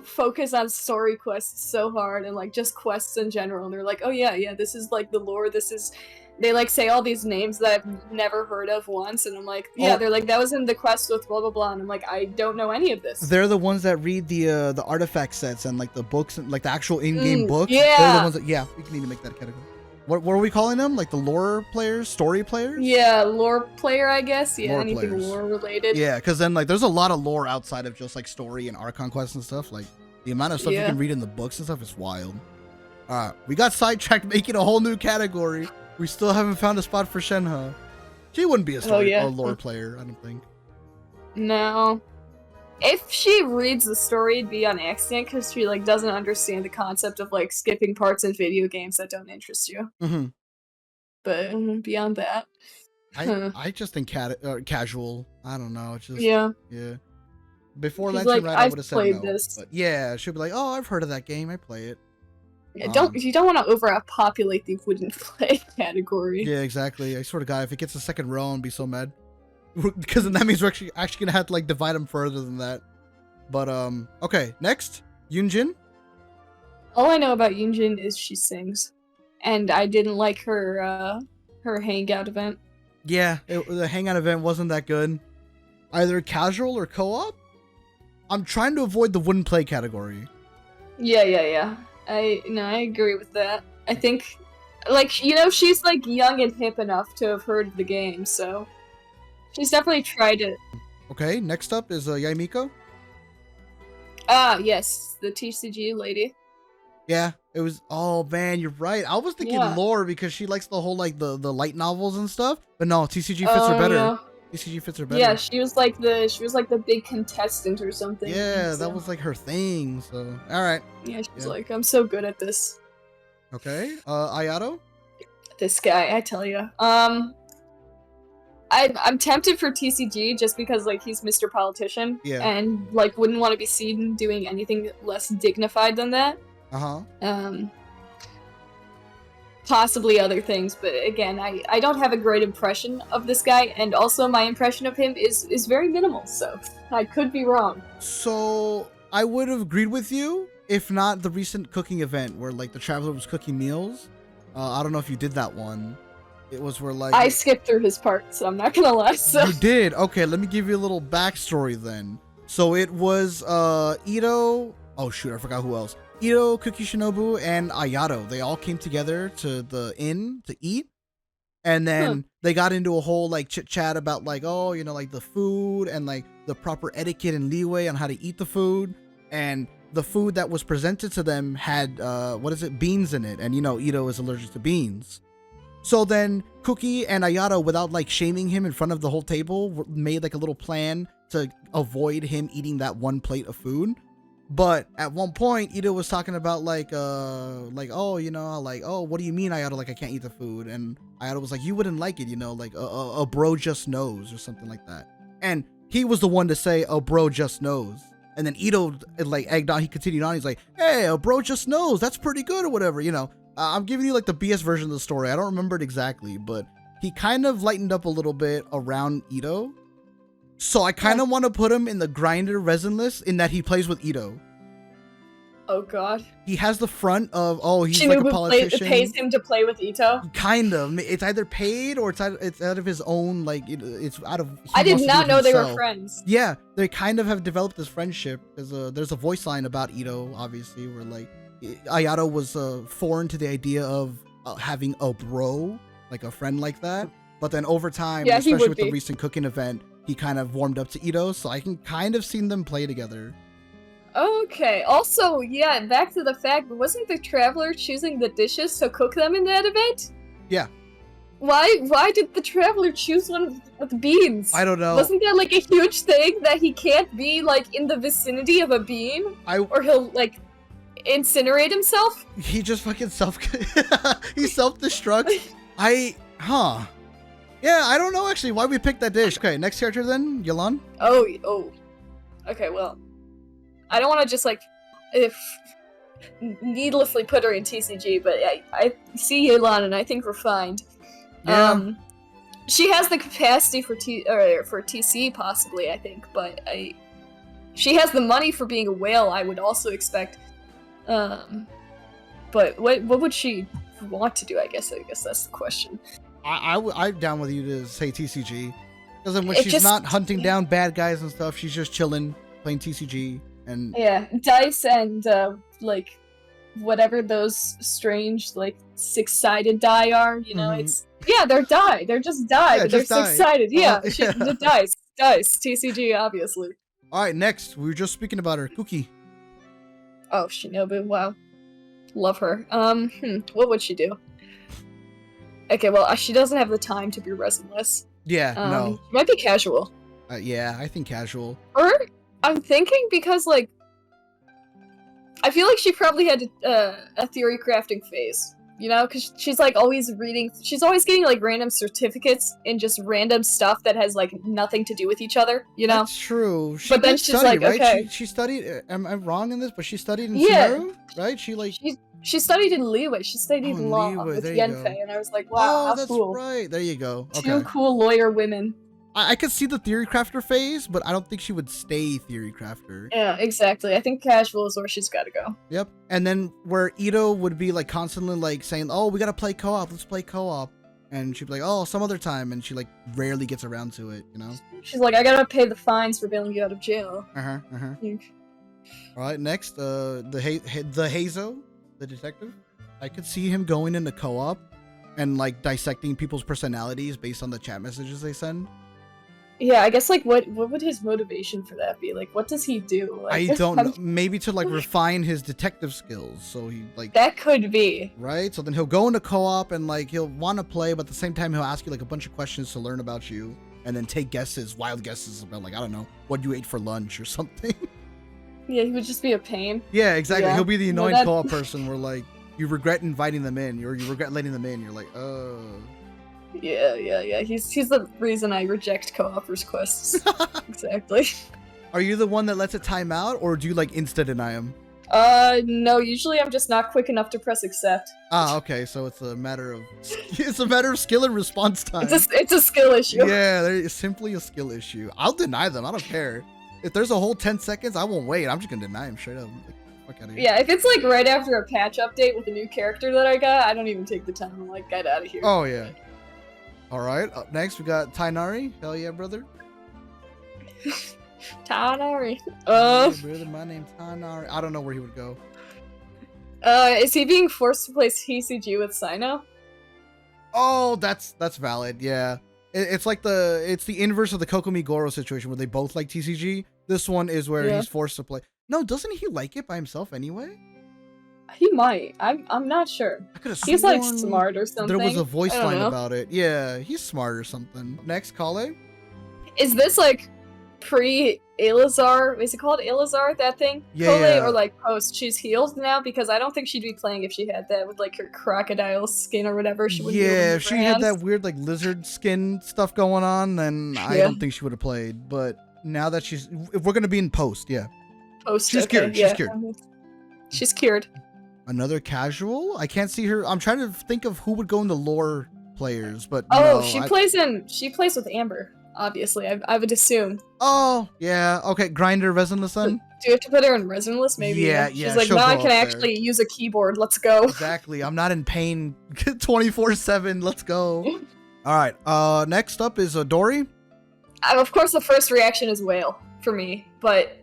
focus on story quests so hard and like just quests in general. And they're like, oh yeah, this is like the lore. This is. They like say all these names that I've never heard of once, and I'm like, yeah. Oh. They're like, that was in the quest with blah blah blah, and I'm like, I don't know any of this. They're the ones that read the artifact sets and like the books and like the actual in-game books. yeah. They're the ones that we can even make that a category. What are we calling them? Like the lore players, story players? Yeah, lore player, I guess. Yeah, Lore anything players. lore related. Yeah, because then like there's a lot of lore outside of just like story and Archon quests and stuff. Like the amount of stuff you Yeah. can read in the books and stuff is wild. All right, we got sidetracked making a whole new category. We still haven't found a spot for Shenhe. She wouldn't be a story yeah. or lore player, I don't think. No. If she reads the story, it'd be on accident because she like doesn't understand the concept of like skipping parts in video games that don't interest you. Mm-hmm. But beyond that, I just think casual. I don't know. It's just yeah. Before She's Lantern like, Red, I "I've would have said played no. this." But yeah, she'll be like, "Oh, I've heard of that game. I play it." You don't want to overpopulate the wouldn't play category. Yeah, exactly. I swear to God, if it gets a second row, I'd be so mad. Because then that means we're actually gonna have to like divide them further than that. But okay, next, Yunjin. All I know about Yunjin is she sings, and I didn't like her hangout event. Yeah, the hangout event wasn't that good. Either casual or co-op. I'm trying to avoid the wouldn't play category. Yeah. I agree with that. I think, like, you know, she's like young and hip enough to have heard of the game, so she's definitely tried it. Okay, next up is Yaimiko. Ah, yes, the TCG lady. Yeah, it was. Oh man, you're right. I was thinking Yeah. lore because she likes the whole like the light novels and stuff. But no, TCG fits her better. Yeah. TCG fits her better. Yeah, she was like the big contestant or something. Yeah, so- that was like her thing. So all right. Yeah, she was yeah. like, I'm so good at this. Okay. Ayato. This guy, I tell you. I'm tempted for TCG just because like he's Mr. Politician. Yeah. And like wouldn't want to be seen doing anything less dignified than that. Uh-huh. Possibly other things, but again, I don't have a great impression of this guy, and also my impression of him is very minimal, so I could be wrong. So I would have agreed with you if not the recent cooking event where like the traveler was cooking meals. I don't know if you did that one. It was where like I skipped through his part, so I'm not gonna lie. So You did? Okay, let me give you a little backstory then. So it was Ito. Oh shoot, I forgot who else. Ito, Kuki Shinobu, and Ayato. They all came together to the inn to eat. And then they got into a whole like chit chat about like, oh, you know, like the food and like the proper etiquette and leeway on how to eat the food. And the food that was presented to them had beans in it. And you know, Ito is allergic to beans. So then Cookie and Ayato, without like shaming him in front of the whole table, made like a little plan to avoid him eating that one plate of food. But at one point, Ito was talking about oh, you know, like, oh, what do you mean, Ayato? Like, I can't eat the food. And Ayato was like, you wouldn't like it, you know, like a bro just knows or something like that. And he was the one to say, "Oh, bro just knows." And then Ito like egged on. He continued on. He's like, "Hey, oh, bro just knows. That's pretty good," or whatever. You know, I'm giving you like the BS version of the story. I don't remember it exactly, but he kind of lightened up a little bit around Ito. So I kind of want to put him in the grinder resin list in that he plays with Ito. Oh God. He has the front of, oh, he's like a politician. Pays him to play with Ito. Kind of. It's either paid or it's out of his own, like, it's out of. I did not know they were friends. Yeah, they kind of have developed this friendship. There's a voice line about Ito, obviously, where like Ayato was foreign to the idea of having a bro, like a friend like that. But then over time, especially with the recent cooking event, he kind of warmed up to Ito, so I can kind of see them play together. Okay. Also, yeah, back to the fact, wasn't the Traveler choosing the dishes to cook them in that event? Yeah. Why did the Traveler choose one with beans? I don't know. Wasn't that like a huge thing that he can't be like in the vicinity of a bean? Or he'll like incinerate himself? He just fucking he self-destructs. Yeah, I don't know actually why we picked that dish. Okay, next character then, Yelan. Oh. Okay, well. I don't want to just like needlessly put her in TCG, but I see Yelan and I think we're fine. Yeah. She has the capacity for TC possibly, I think, but she has the money for being a whale, I would also expect. But what would she want to do? I guess that's the question. I'm down with you to say TCG, because then when she's not hunting down bad guys and stuff, she's just chilling, playing TCG. And yeah, dice and like whatever those strange like six-sided die are, you know, they're die. They're just die, but they're six-sided. The dice, TCG, obviously. All right, next we were just speaking about her, Kuki. Oh, Shinobu, wow, love her. What would she do? Okay, well, she doesn't have the time to be resinless. Yeah, no. She might be casual. Yeah, I think casual. Or I'm thinking because, like, I feel like she probably had a theory crafting phase, you know? Because she's, like, always reading... She's always getting, like, random certificates in just random stuff that has, like, nothing to do with each other, you know? That's true. But then she's like, right? okay. She studied... Am I wrong in this? But she studied in Sumeru, right? She studied in Liyue. She studied law with Yenfei, and I was like, wow, how cool. Oh, that's right. There you go. Okay. Two cool lawyer women. I could see the theory crafter phase, but I don't think she would stay theory crafter. Yeah, exactly. I think casual is where she's got to go. Yep. And then where Ito would be like constantly like saying, "Oh, we gotta play co-op. Let's play co-op," and she'd be like, "Oh, some other time," and she like rarely gets around to it. You know. She's like, "I gotta pay the fines for bailing you out of jail." All right. Next, the Hazo, the detective. I could see him going into co-op and like dissecting people's personalities based on the chat messages they send. Yeah, I guess, like, what would his motivation for that be? Like, what does he do? Like, I don't know. Maybe to, like, refine his detective skills, so he, like... That could be. Right? So then he'll go into co-op, and, like, he'll want to play, but at the same time, he'll ask you, like, a bunch of questions to learn about you, and then take guesses, wild guesses about, like, I don't know, what you ate for lunch or something. Yeah, he would just be a pain. Yeah, exactly. Yeah. He'll be the annoying co-op person where, like, you regret inviting them in, or you regret letting them in. You're like, Yeah. He's the reason I reject co-opers quests. Exactly. Are you the one that lets it time out, or do you like insta deny them? No. Usually, I'm just not quick enough to press accept. Ah, okay. So it's a matter of skill and response time. It's a skill issue. Yeah, it's simply a skill issue. I'll deny them. I don't care. If there's a whole 10 seconds, I won't wait. I'm just gonna deny them straight up. Fuck out of here. Yeah, if it's like right after a patch update with a new character that I got, I don't even take the time. I'm like, get out of here. Oh yeah. All right, up next we got Tainari. Hell yeah, brother. Tainari. Hey, brother, my name's Tainari. I don't know where he would go. Is he being forced to play TCG with Sino? Oh, that's valid. Yeah, it's like it's the inverse of the Kokomi Goro situation where they both like TCG. This one is where he's forced to play. No, doesn't he like it by himself anyway? He might. I'm not sure. He's like smart or something. There was a voice line about it. Yeah, he's smart or something. Next, Kale. Is this like pre-Elazar? Is it called Elazar, that thing? Yeah. Kale, or like post? She's healed now, because I don't think she'd be playing if she had that with like her crocodile skin or whatever. She wouldn't. Yeah, if she had that weird like lizard skin stuff going on, then I don't think she would have played. But now that if we're gonna be in post, yeah. Post. She's okay, cured. yeah. She's cured. She's cured. Another casual? I can't see her. I'm trying to think of who would go into lore players, but Oh, no, she plays with Amber. Obviously, I would assume. Oh, yeah. Okay, Grinder, Resinless then? Do you have to put her in Resinless? Maybe. Yeah, She's yeah, like, she'll now I go can up actually use a keyboard. Let's go. Exactly. I'm not in pain 24/7. Let's go. All right. Next up is Dory. Of course, the first reaction is whale for me, but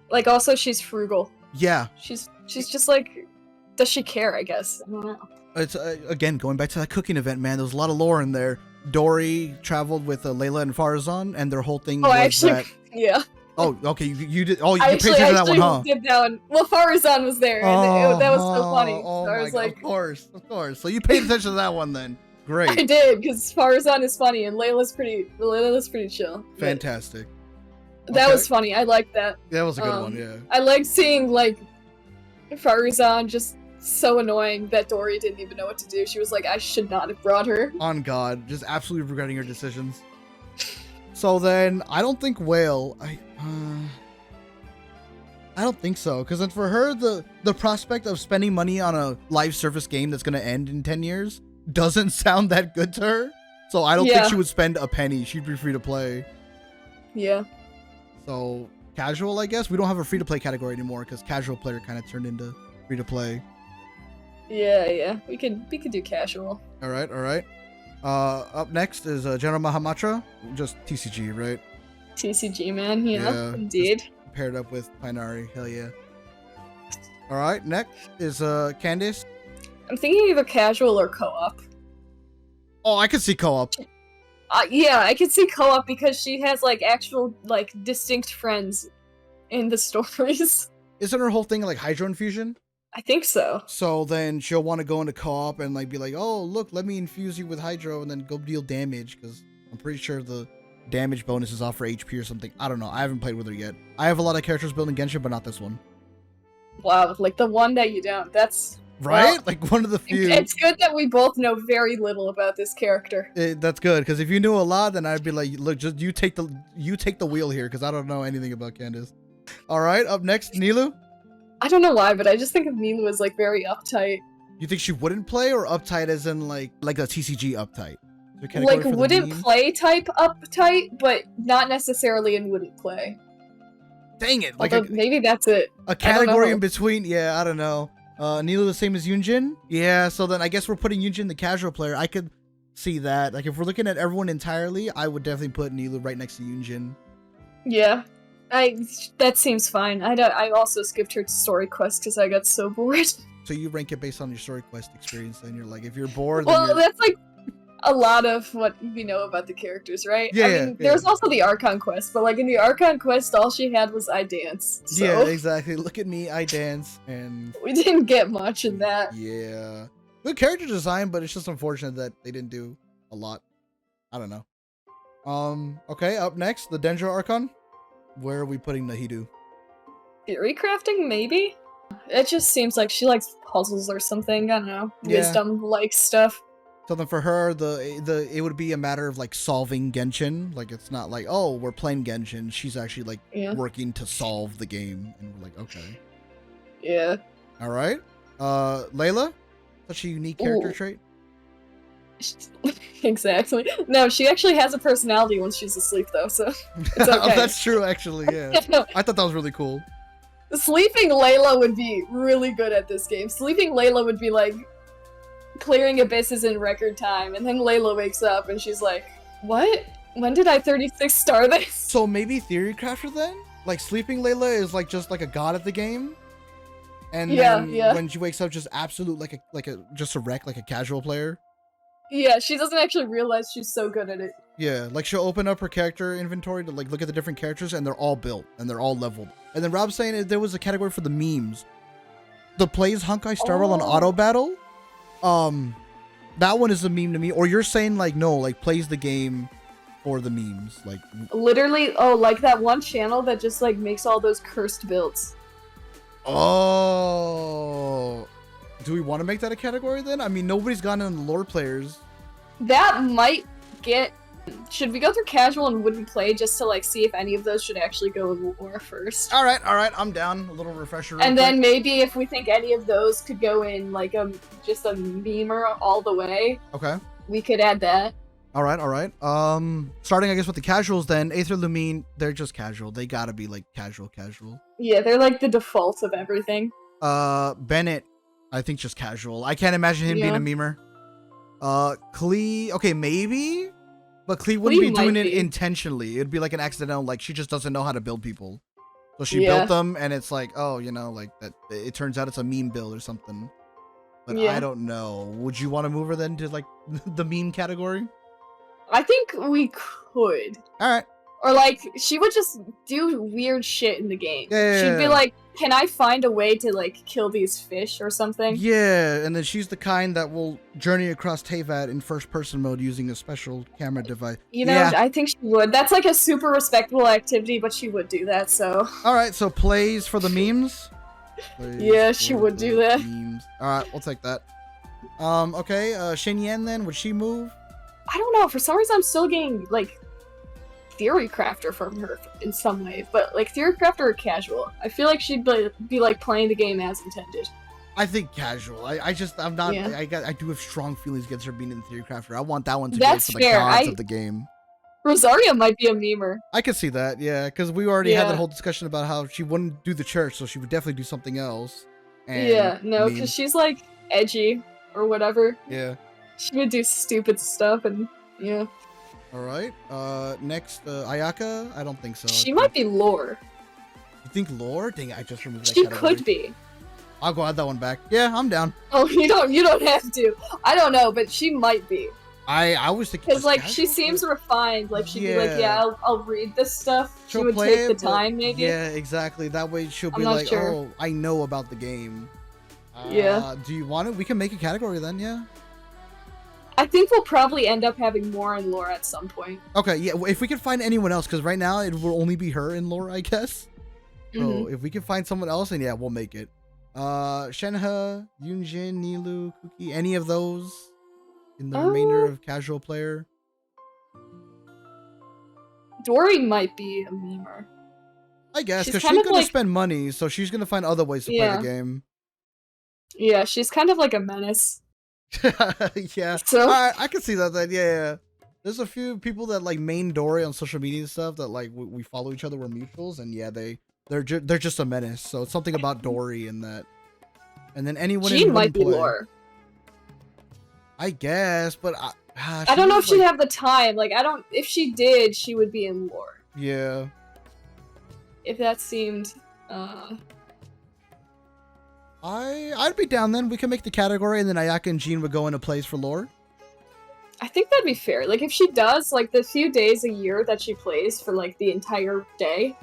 like also she's frugal. Yeah. She's just like, does she care? I guess I don't know. It's again going back to that cooking event, man. There's a lot of lore in there. Dory traveled with Layla and Farazan, and their whole thing was that. Yeah. Oh, okay. You did. Oh, you I paid attention to that one, huh? did that one. Well, Farazan was there, and that was so funny. Oh, So I was like, of course. So you paid attention to that one then. Great. I did, because Farazan is funny, and Layla's pretty chill. Fantastic. That Okay. was funny. I liked that. That was a good one, yeah. I liked seeing like Farazan just so annoying that Dory didn't even know what to do. She was like, I should not have brought her. On God, just absolutely regretting her decisions. So then, I don't think Whale. I don't think so, because then for her, the prospect of spending money on a live service game that's gonna end in 10 years doesn't sound that good to her. So I don't think she would spend a penny. She'd be free to play. Yeah. So casual, I guess. We don't have a free to play category anymore because casual player kind of turned into free to play. Yeah. We could do casual. All right. Up next is General Mahamatra, just TCG, right? TCG, man. Yeah, Yeah, indeed. Paired up with Pinari, hell yeah. All right, next is Candice. I'm thinking either casual or co-op. Oh, I could see co-op. Yeah, I could see co-op because she has like actual like distinct friends in the stories. Isn't her whole thing like Hydro Infusion? I think so. So then she'll want to go into co-op and like be like, oh look, let me infuse you with Hydro and then go deal damage, because I'm pretty sure the damage bonus is off for HP or something. I don't know. I haven't played with her yet. I have a lot of characters built in Genshin, but not this one. Wow, like the one that you don't. That's right. Well, like one of the few. It's good that we both know very little about this character. That's good, because if you knew a lot, then I'd be like, look, just you take the wheel here, because I don't know anything about Candice. All right, up next, Nilu. I don't know why, but I just think of Nilu as like very uptight. You think she wouldn't play, or uptight as in like a TCG uptight? Like wouldn't play type uptight, but not necessarily in wouldn't play. Dang it! Like maybe that's it. A category in between. Yeah, I don't know. Nilu the same as Yunjin. Yeah, so then I guess we're putting Yunjin the casual player. I could see that. Like if we're looking at everyone entirely, I would definitely put Nilu right next to Yunjin. Yeah. That seems fine. I also skipped her story quest because I got so bored. So you rank it based on your story quest experience, and you're like, if you're bored, well, that's like a lot of what we know about the characters, right? Yeah. I mean, there's also the Archon quest, but like in the Archon quest, all she had was I dance. So yeah, exactly. Look at me, I dance, and we didn't get much in that. Yeah, good character design, but it's just unfortunate that they didn't do a lot. I don't know. Okay, up next, the Dendro Archon. Where are we putting Nahidu? Theory crafting, maybe? It just seems like she likes puzzles or something. I don't know. Yeah. Wisdom-like stuff. So then for her, it would be a matter of like solving Genshin. Like it's not like, oh, we're playing Genshin. She's actually like working to solve the game. And we're like, okay. Yeah. All right. Layla? Such a unique character trait. Exactly. No, she actually has a personality when she's asleep, though, so it's okay. Oh, that's true, actually, yeah. No. I thought that was really cool. Sleeping Layla would be really good at this game. Sleeping Layla would be like clearing abysses in record time, and then Layla wakes up and she's like, what? When did I 36 star this? So maybe Theory Crafter then? Like Sleeping Layla is like just like a god at the game? And then when she wakes up, just absolute just a wreck, like a casual player? Yeah, she doesn't actually realize she's so good at it. Yeah, like she'll open up her character inventory to like look at the different characters, and they're all built and they're all leveled. And then Rob's saying there was a category for the memes. The plays Honkai Star Rail on auto battle. That one is a meme to me. Or you're saying like no, like plays the game for the memes, like literally. Oh, like that one channel that just like makes all those cursed builds. Oh. Do we want to make that a category then? I mean, nobody's gotten in the lore players. That might get Should we go through casual and wouldn't play just to like see if any of those should actually go in lore first? All right, I'm down. A little refresher. And then maybe if we think any of those could go in like just a memer all the way. Okay. We could add that. All right. Starting I guess with the casuals then. Aether Lumine, they're just casual. They gotta be like casual. Yeah, they're like the default of everything. Bennett, I think just casual. I can't imagine him being a memer. Klee, okay, maybe, but Klee wouldn't be doing it intentionally. It'd be like an accidental, like she just doesn't know how to build people, so she built them, and it's like, oh, you know, like that. It turns out it's a meme build or something. But I don't know. Would you want to move her then to like the meme category? I think we could. All right. Or like she would just do weird shit in the game. Yeah, she'd be like, "Can I find a way to like kill these fish or something?" Yeah, and then she's the kind that will journey across Teyvat in first-person mode using a special camera device. You know, I think she would. That's like a super respectable activity, but she would do that. So. All right, so plays for the memes. Yeah, she would do that. Memes. All right, we'll take that. Okay, Shen then, would she move? I don't know. For some reason, I'm still getting like Theory Crafter from her in some way, but like Theory Crafter or casual. I feel like she'd be like playing the game as intended. I think casual. I'm not. Yeah. I do have strong feelings against her being in Theory Crafter. I want that one to That's go for the fair. gods of the game. Rosaria might be a memer. I could see that, yeah, because we already had that whole discussion about how she wouldn't do the church, so she would definitely do something else. And because she's like edgy or whatever. Yeah. She would do stupid stuff and yeah. All right. Next, Ayaka. I don't think so. She might be lore. You think lore? Dang, I just removed that. She category. could be. I'll go add that one back. Yeah, I'm down. Oh, you don't have to. I don't know, but she might be. I was thinking because like she seems refined. Like she'd be like, yeah, I'll read this stuff. She would play take the time, maybe. Yeah, exactly. That way she'll be like, oh, I know about the game. Yeah. Do you want it? We can make a category then. Yeah. I think we'll probably end up having more in lore at some point. Okay, yeah, if we can find anyone else, because right now it will only be her in lore, I guess. So if we can find someone else, then yeah, we'll make it. Shenhe, Yunjin, Nilu, Kuki, any of those in the remainder of casual player? Dory might be a memer. I guess, because she's going to spend money, so she's going to find other ways to play the game. Yeah, she's kind of like a menace. Yeah, so I can see that then. Yeah. There's a few people that like main Dory on social media and stuff that like we follow each other, we're mutuals, and yeah, they're just a menace. So it's something about Dory in that. And then anyone Jean might be lore. I guess, but I don't know if she'd have the time. Like if she did, she would be in lore. Yeah. If that seemed I'd be down then. We can make the category, and then Ayaka and Jean would go into plays for lore. I think that'd be fair. Like, if she does, like, the few days a year that she plays for, like, the entire day,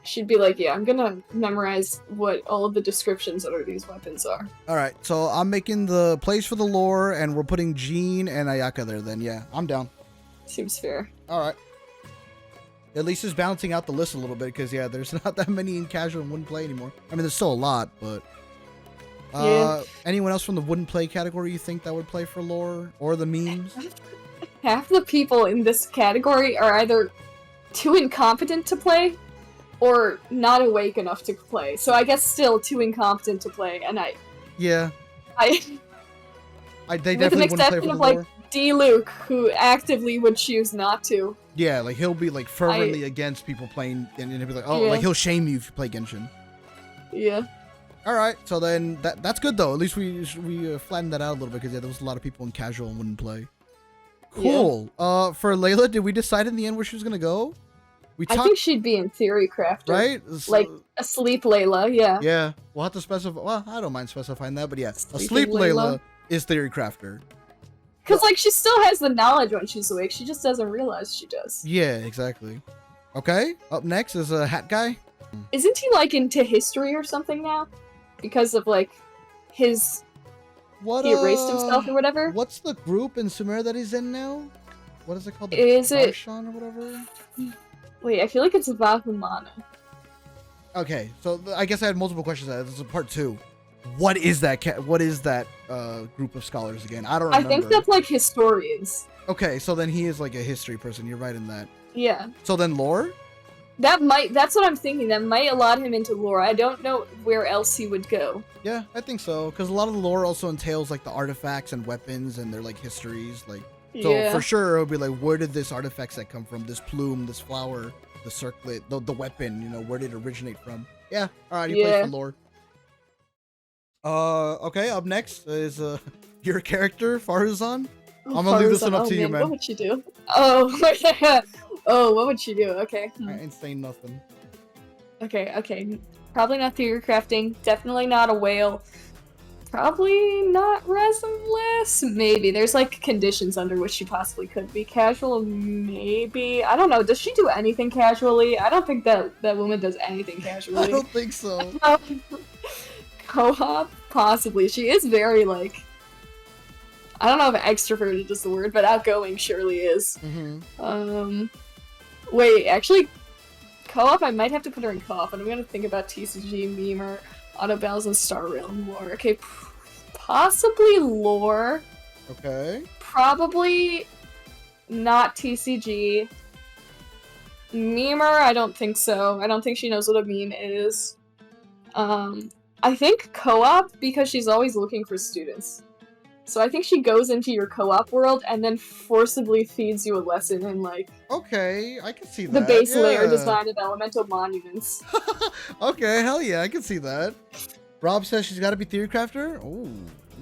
she'd be like, yeah, I'm gonna memorize what all of the descriptions under these weapons are. Alright, so I'm making the plays for the lore, and we're putting Jean and Ayaka there then. Yeah, I'm down. Seems fair. Alright. At least it's balancing out the list a little bit, because, yeah, there's not that many in casual and wouldn't play anymore. I mean, there's still a lot, but... anyone else from the wouldn't play category you think that would play for lore? Or the memes? Half the people in this category are either too incompetent to play, or not awake enough to play. So I guess still too incompetent to play, and Yeah. They definitely wouldn't play for the lore. D-Luke, who actively would choose not to. Yeah, like he'll be like fervently against people playing, and he'll be like, oh, like he'll shame you if you play Genshin. Yeah. All right, so then that's good though. At least we flattened that out a little bit because yeah, there was a lot of people in casual and wouldn't play. Cool. Yeah. For Layla, did we decide in the end where she was gonna go? I think she'd be in Theory Crafter. Right? Like Asleep Layla, yeah. Yeah, we'll have to specify. Well, I don't mind specifying that, but yeah, Asleep Layla is Theory Crafter. Because, like, she still has the knowledge when she's awake. She just doesn't realize she does. Yeah, exactly. Okay, up next is a Hat Guy. Isn't he, like, into history or something now? Because of, like, his... he erased himself or whatever? What's the group in Sumer that he's in now? What is it called? Is it... Darshan or whatever? Wait, I feel like it's Vahumana. Okay, so I guess I had multiple questions. This is part 2. What is that? What is that group of scholars again? I don't remember. I think that's like historians. Okay, so then he is like a history person. You're right in that. Yeah. So then lore? That's what I'm thinking. That might allot him into lore. I don't know where else he would go. Yeah, I think so. Because a lot of the lore also entails like the artifacts and weapons and their like histories. Like, so Yeah. for sure it'll be like, where did this artifact set come from? This plume, this flower, the circlet, the weapon. You know, where did it originate from? Yeah. All right, you play for lore. Okay. Up next is your character Faruzan. I'm gonna leave this one up to you, man. What would she do? Oh, oh, what would she do? Okay. I ain't saying nothing. Okay. Probably not theory crafting. Definitely not a whale. Probably not resinless. Maybe. There's like conditions under which she possibly could be. Casual, maybe. I don't know. Does she do anything casually? I don't think that woman does anything casually. I don't think so. Co-op? Possibly. She is very like... I don't know if extroverted is the word, but outgoing surely is. Mm-hmm. Wait, actually, co-op, I might have to put her in co-op, and I'm gonna think about TCG, Memer, Auto Battles, and Star Rail and lore. Okay, possibly lore. Okay. Probably not TCG. Memer, I don't think so. I don't think she knows what a meme is. I think co-op, because she's always looking for students. So I think she goes into your co-op world and then forcibly feeds you a lesson in, like... Okay, I can see that. The base layer design of elemental monuments. Okay, hell yeah, I can see that. Rob says she's got to be Theory Crafter? Oh,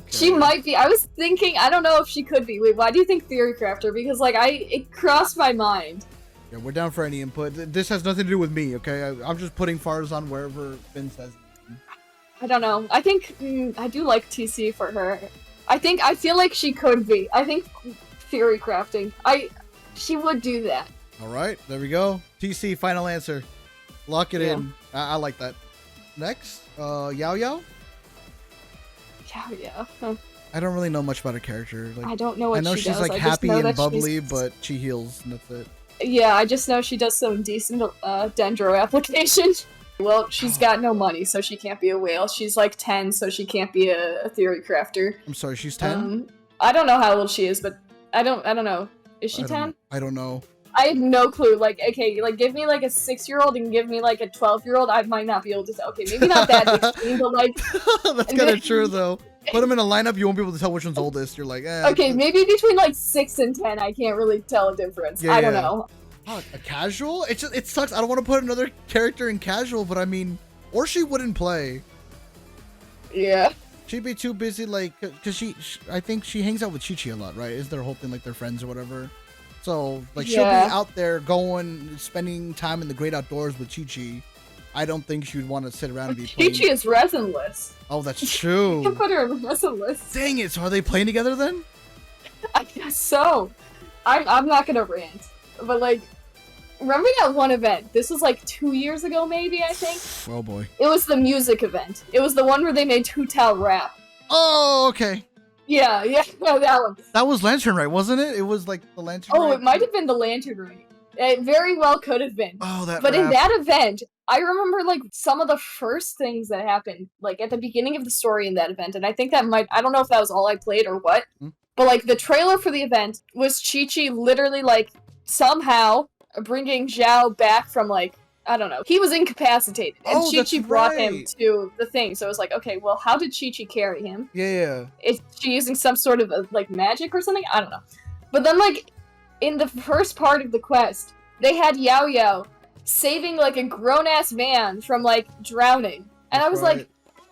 okay. She might be. I was thinking, I don't know if she could be. Wait, why do you think Theory Crafter? Because, like, it crossed my mind. Yeah, we're down for any input. This has nothing to do with me, okay? I'm just putting Farzan wherever Finn says. I don't know. I think, I do like TC for her. I feel like she could be. I think Theory Crafting. She would do that. Alright, there we go. TC, final answer. Lock it in. I like that. Next, Yao Yao? Yeah. Huh. I don't really know much about her character. Like, I don't know what she does. I know she's like happy and bubbly, but she heals, and that's it. Yeah, I just know she does some decent dendro application. Well, she's got no money, so she can't be a whale. She's like 10, so she can't be a theory crafter. I'm sorry, she's 10? I don't know how old she is, but I don't know. Is she 10? I don't know. I have no clue. Like, okay, like give me like a 6-year-old and give me like a 12-year-old. I might not be able to tell. Okay, maybe not that extreme, but like... That's kind of true, though. Put them in a lineup, you won't be able to tell which one's oldest. You're like, eh. Okay, maybe between like 6 and 10, I can't really tell a difference. Yeah, I don't know. Oh, a casual? It sucks. I don't want to put another character in casual, but I mean, or she wouldn't play. Yeah. She'd be too busy, like, cause I think she hangs out with Chi-Chi a lot, right? Is their whole thing like they're friends or whatever? So like she'll be out there going, spending time in the great outdoors with Chi-Chi. I don't think she'd want to sit around and be playing. Chi-Chi is resinless. Oh, that's true. You can put her in resinless. Dang it! So are they playing together then? I guess so. I'm not gonna rant, but like, remember that one event? This was like 2 years ago, maybe, I think? Oh boy. It was the music event. It was the one where they made Tutal rap. Oh, okay. Yeah, no, that one. That was Lantern Rite, wasn't it? It was like the Lantern Rite. It might have been the Lantern Rite. It very well could have been. Oh, that But rap. in that event, I remember like some of the first things that happened, like at the beginning of the story in that event, and I think that I don't know if that was all I played or what, but like the trailer for the event was Chi-Chi literally like somehow bringing Zhao back from like, I don't know, he was incapacitated, and Chi-Chi brought him to the thing, so it was like, okay, well, how did Chi-Chi carry him? Yeah. Is she using some sort of like magic or something? I don't know. But then like, in the first part of the quest, they had Yao Yao saving like a grown-ass man from like drowning. And I was like,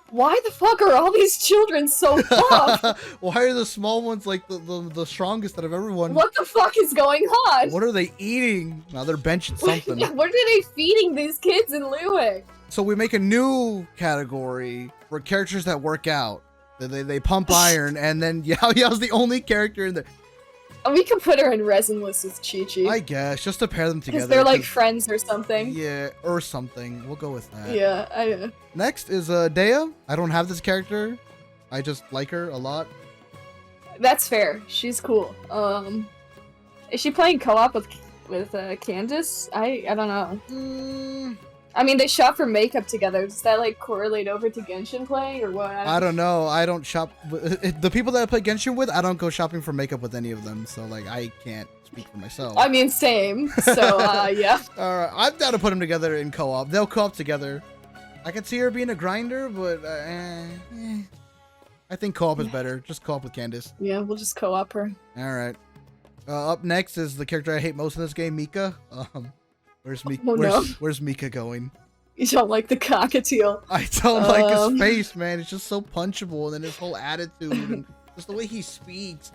why the fuck are all these children so buff? Why are the small ones like the strongest out of everyone? What the fuck is going on? What are they eating? Now they're benching something. What are they feeding these kids in Luick? So we make a new category for characters that work out. They pump iron, and then Yao Yao's the only character in there. We can put her in resinless with Chi-Chi. I guess, just to pair them together. Because they're like friends or something. Yeah, or something. We'll go with that. Yeah, I know. Next is Dea. I don't have this character. I just like her a lot. That's fair. She's cool. Is she playing co-op with Candace? I don't know. I mean, they shop for makeup together. Does that like correlate over to Genshin playing or what? I don't know. I don't shop with the people that I play Genshin with. I don't go shopping for makeup with any of them. So like, I can't speak for myself. I mean, same. So yeah. All right, I'm down to put them together in co-op. They'll co-op together. I could see her being a grinder, but I think co-op is better. Just co-op with Candace. Yeah, we'll just co-op her. All right. Up next is the character I hate most in this game, Mika. Where's Mika? Oh, no. Where's Mika going? You don't like the cockatiel. I don't like his face, man. It's just so punchable, and then his whole attitude, and just the way he speaks.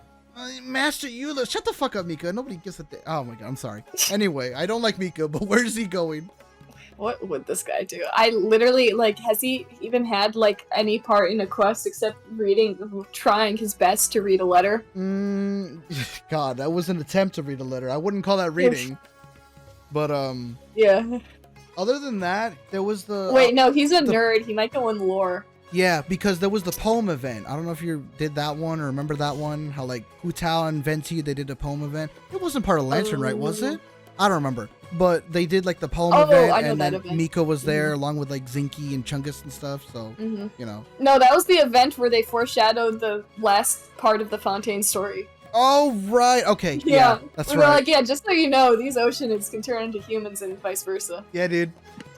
Master Eula, shut the fuck up, Mika. Nobody gives a oh my god, I'm sorry. Anyway, I don't like Mika, but where's he going? What would this guy do? I literally, like, has he even had, like, any part in a quest except trying his best to read a letter? God, that was an attempt to read a letter. I wouldn't call that reading. But, yeah. other than that, there was the... Wait, no, he's a nerd. He might go in lore. Yeah, because there was the poem event. I don't know if you did that one or remember that one. How, like, Hu Tao and Venti, they did a poem event. It wasn't part of Lantern, right? Was it? I don't remember. But they did, like, the poem event. I know and that then event. Mika was there along with, like, Zinky and Chungus and stuff. So, you know. No, that was the event where they foreshadowed the last part of the Fontaine story. Oh, right. Okay. Yeah, that's We're right. like, yeah, just so you know, these oceanids can turn into humans and vice versa. Yeah, dude.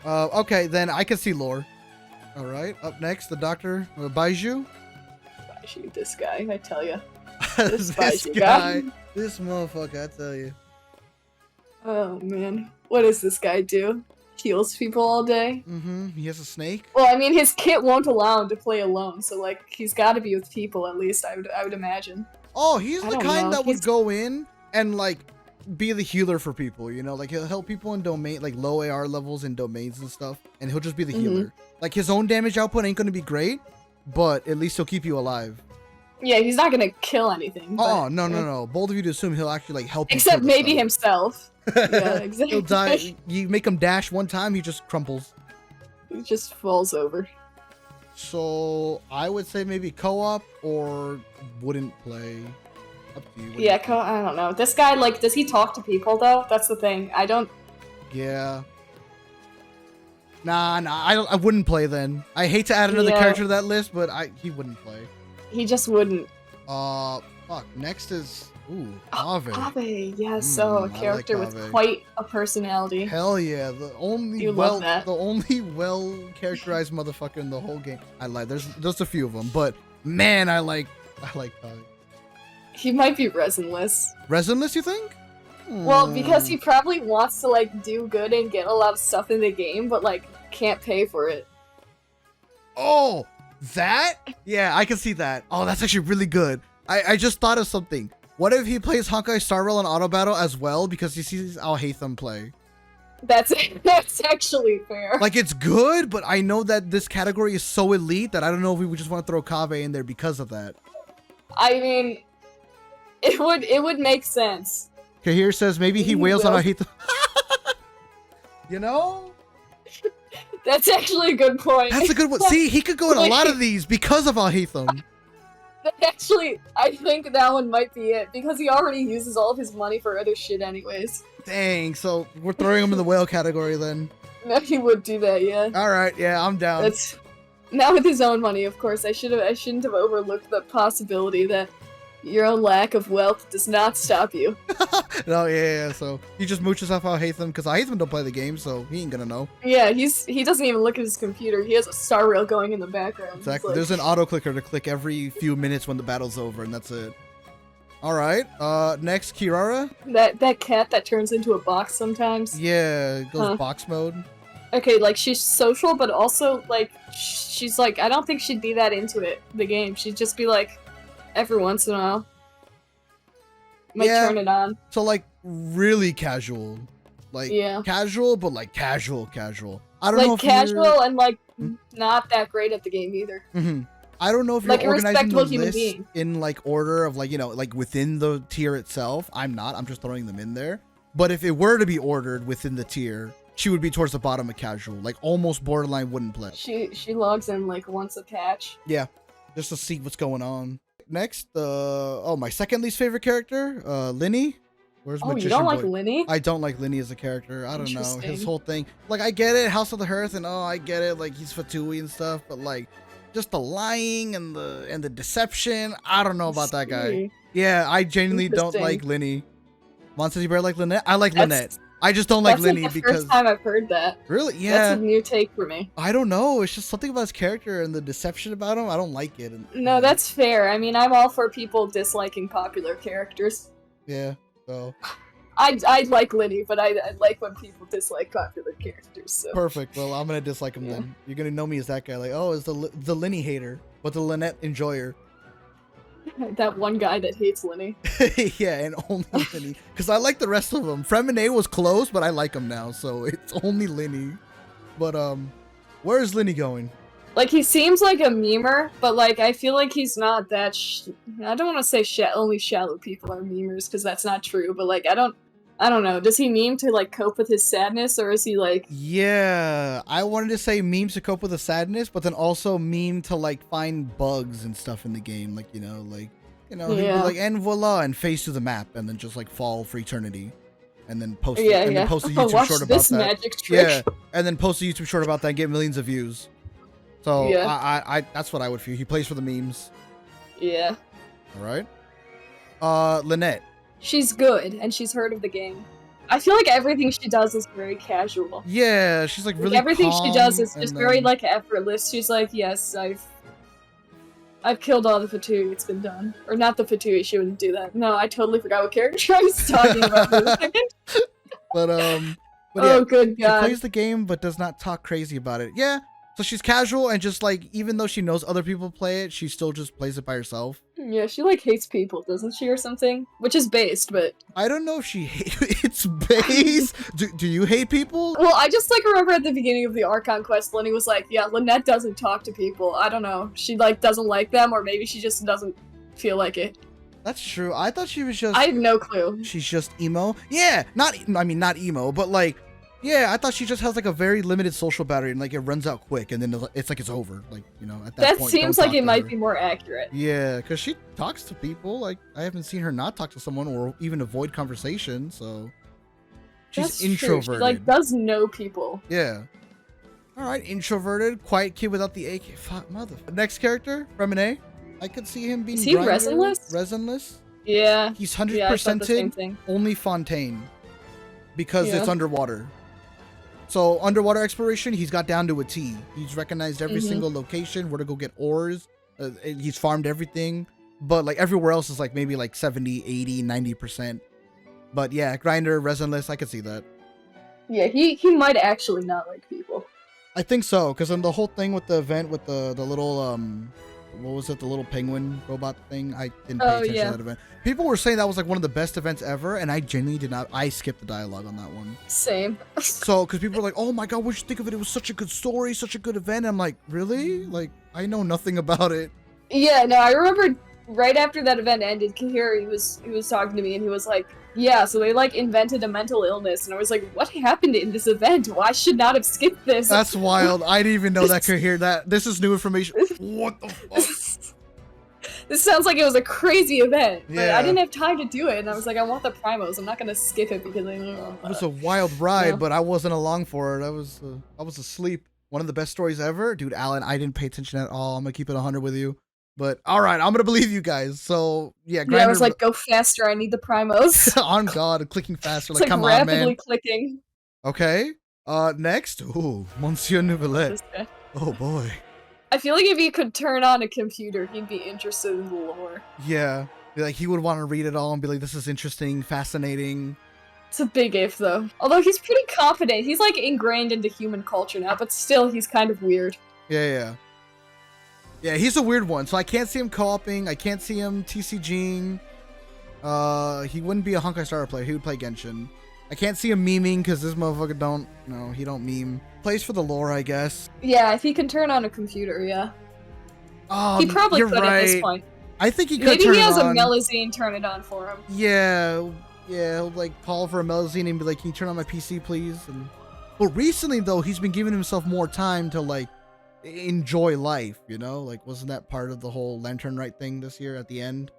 Okay, then I can see lore. All right. Up next, the Doctor Baiju. Baiju, this guy, I tell you. This Baiju guy. This motherfucker, I tell you. Oh, man. What does this guy do? Heals people all day? He has a snake. Well, I mean, his kit won't allow him to play alone, so, like, he's gotta be with people, at least, I would imagine. Oh, he's the kind that would He's- go in and, like, be the healer for people, you know? Like, he'll help people in domain, like, low AR levels in domains and stuff, and he'll just be the healer. Like, his own damage output ain't gonna be great, but at least he'll keep you alive. Yeah, he's not gonna kill anything. Oh, but, no. Bold of you to assume he'll actually, like, help you Except kill the maybe stuff. himself. Yeah, exactly. He'll die. You make him dash one time, he just crumples. He just falls over. So I would say maybe co-op or wouldn't play. Up to you. Yeah, I don't know. This guy, like, does he talk to people, though? That's the thing. I don't... Yeah. Nah, I wouldn't play then. I hate to add another character to that list, but he wouldn't play. He just wouldn't. Fuck. Next is Ave. Ave, yes, so a character like with quite a personality. Hell yeah, the only well characterized motherfucker in the whole game. I lied. There's just a few of them, but man, I like Ave. He might be resinless. Resinless, you think? Well, because he probably wants to, like, do good and get a lot of stuff in the game, but, like, can't pay for it. Oh, that? Yeah, I can see that. Oh, that's actually really good. I just thought of something. What if he plays Honkai Star Rail in Auto Battle as well because he sees Al Hatham play? That's actually fair. Like, it's good, but I know that this category is so elite that I don't know if we would just want to throw Kaveh in there because of that. I mean, it would make sense. Okay, here it says maybe he wails on Al Hatham. You know? That's actually a good point. That's a good one. See, he could go in a lot of these because of Al Hatham. Actually, I think that one might be it, because he already uses all of his money for other shit anyways. Dang, so we're throwing him in the whale category then. No, he would do that, yeah. Alright, yeah, I'm down. That's not with his own money, of course. I shouldn't have overlooked the possibility that your own lack of wealth does not stop you. No, yeah, so he just mooches off Al Hatham because Al Hatham don't play the game, so he ain't gonna know. Yeah, he doesn't even look at his computer. He has a star rail going in the background. Exactly. Like, There's an auto clicker to click every few minutes when the battle's over, and that's it. Alright, next, Kirara. that cat that turns into a box sometimes. Yeah, it goes box mode. Okay, like, she's social, but also, like, she's like, I don't think she'd be that into the game. She'd just be like, every once in a while. Might turn it on. So, like, really casual. Like, casual, but, like, casual. I don't know if casual and, like, not that great at the game either. I don't know if you're like, organizing the human list being. in, like, order of, like, you know, like, within the tier itself. I'm not. I'm just throwing them in there. But if it were to be ordered within the tier, she would be towards the bottom of casual. Like, almost borderline wouldn't play. She logs in, like, once a patch. Yeah, just to see what's going on. Next, my second least favorite character, Linny. Where's Oh, you Magician don't like Boy? Linny? I don't like Linny as a character. I don't know. His Interesting. whole thing. Like, I get it, House of the Hearth, and oh, I get it, like he's Fatui and stuff, but like just the lying and the deception. I don't know about that guy. See. Yeah, I genuinely don't Interesting. like Linny. Mon says you better like Lynette. I like That's- Lynette. I just don't like That's Linny like the because first time I've heard that. really, That's yeah. a new take for me. I don't know. It's just something about his character and the deception about him. I don't like it. And, No, that's fair. I mean, I'm all for people disliking popular characters. yeah. So I like Linny, but I like when people dislike popular characters. So. perfect. Well, I'm gonna dislike him Yeah. then. You're gonna know me as that guy. Like, oh, it's the Linny hater, but the Lynette enjoyer. That one guy that hates Linny. Yeah, and only Linny. Because I like the rest of them. Fremine was close, but I like him now, so it's only Linny. But where is Linny going? Like, he seems like a memer, but like I feel like he's not that. I don't want to say only shallow people are memers because that's not true. But like, I don't know. Does he meme to like cope with his sadness, or is he like? Yeah, I wanted to say memes to cope with the sadness, but then also meme to like find bugs and stuff in the game, like he'd be Yeah. like and voila and face to the map and then just like fall for eternity, and then post Yeah, and yeah. then post a Oh, YouTube watch short about this that. magic trick. Yeah, and then post a YouTube short about that and get millions of views. So Yeah. I that's what I would feel. He plays for the memes. Yeah. All right. Lynette. She's good, and she's heard of the game. I feel like everything she does is very casual. Yeah, she's like Like, really everything she does calm, is and just very then- like effortless. She's like, yes, I've killed all the Fatui, it's been done. Or not the Fatui, she wouldn't do that. No, I totally forgot what character I was talking about for a second. But yeah. Oh, good She god. plays the game but does not talk crazy about it. Yeah. So she's casual and just like even though she knows other people play it, she still just plays it by herself. Yeah, she like hates people, doesn't she, or something? Which is based, but I don't know if she hates it's base. Do you hate people? well, I just like remember at the beginning of the Archon quest, Lenny was like, "Yeah, Lynette doesn't talk to people. I don't know. She like doesn't like them, or maybe she just doesn't feel like it." That's true. I thought she was just I have no clue. she's just emo. Yeah, not emo, but like yeah, I thought she just has like a very limited social battery and like it runs out quick and then it's like it's over. Like, at that That point, seems don't like talk it to might her. be more accurate. Yeah, because she talks to people. Like, I haven't seen her not talk to someone or even avoid conversation, so she's That's true. introverted. She like does know people. Yeah. All right, introverted, quiet kid without the AK. Fuck, mother. Next character, Remine. I could see him being Is he grinder, resinless? Resinless. Yeah. He's Yeah, I thought the same 100% thing. only Fontaine because Yeah. it's underwater. So underwater exploration, he's got down to a T. He's recognized every Mhm. single location, where to go get ores. He's farmed everything, but like everywhere else is like maybe like 70, 80, 90%. But yeah, grinder, resinless, I could see that. Yeah, he might actually not like people. I think so, because then the whole thing with the event with the little what was it, the little penguin robot thing? I didn't pay Oh, attention yeah. to that event. People were saying that was like one of the best events ever, and I genuinely did not. I skipped the dialogue on that one. Same. So, because people were like, "Oh my god, what did you think of it? It was such a good story, such a good event." I'm like, really? Like, I know nothing about it. Yeah, no, I remember right after that event ended, Kahiri was talking to me and he was like, "Yeah, so they like invented a mental illness," and I was like, "What happened in this event? Why should not have skipped this?" That's wild. I didn't even know that could hear that. This is new information. What the fuck? This sounds like it was a crazy event, but Yeah. I didn't have time to do it, and I was like, I want the primos. I'm not gonna skip it because I know. It was a wild ride, Yeah. but I wasn't along for it. I was asleep. One of the best stories ever, dude. Alan, I didn't pay attention at all. I'm gonna keep it 100 with you. But all right, I'm gonna believe you guys. So yeah, Yeah, I was Grindr- like, go faster. I need the primos. on God, clicking faster. It's Like, like come on, rapidly man. clicking. Okay. Next. Ooh, Monsieur Nouvelet. This guy. Oh boy. I feel like if he could turn on a computer, he'd be interested in the lore. Yeah. Like he would want to read it all and be like, this is interesting, fascinating. It's a big if, though. Although he's pretty confident. He's like ingrained into human culture now, but still, he's kind of weird. Yeah. Yeah, he's a weird one. So I can't see him co-oping. I can't see him TCGing. He wouldn't be a Honkai Star player. He would play Genshin. I can't see him memeing because this motherfucker he don't meme. Plays for the lore, I guess. Yeah, if he can turn on a computer, yeah. Oh, He probably you're could right. at this point. I think he could Maybe turn he it has a on. Melazine turn it on for him. Yeah, he'll like call for a Melazine and be like, "Can you turn on my PC, please?" And but recently though, he's been giving himself more time to like enjoy life. Like, wasn't that part of the whole Lantern Rite thing this year at the end?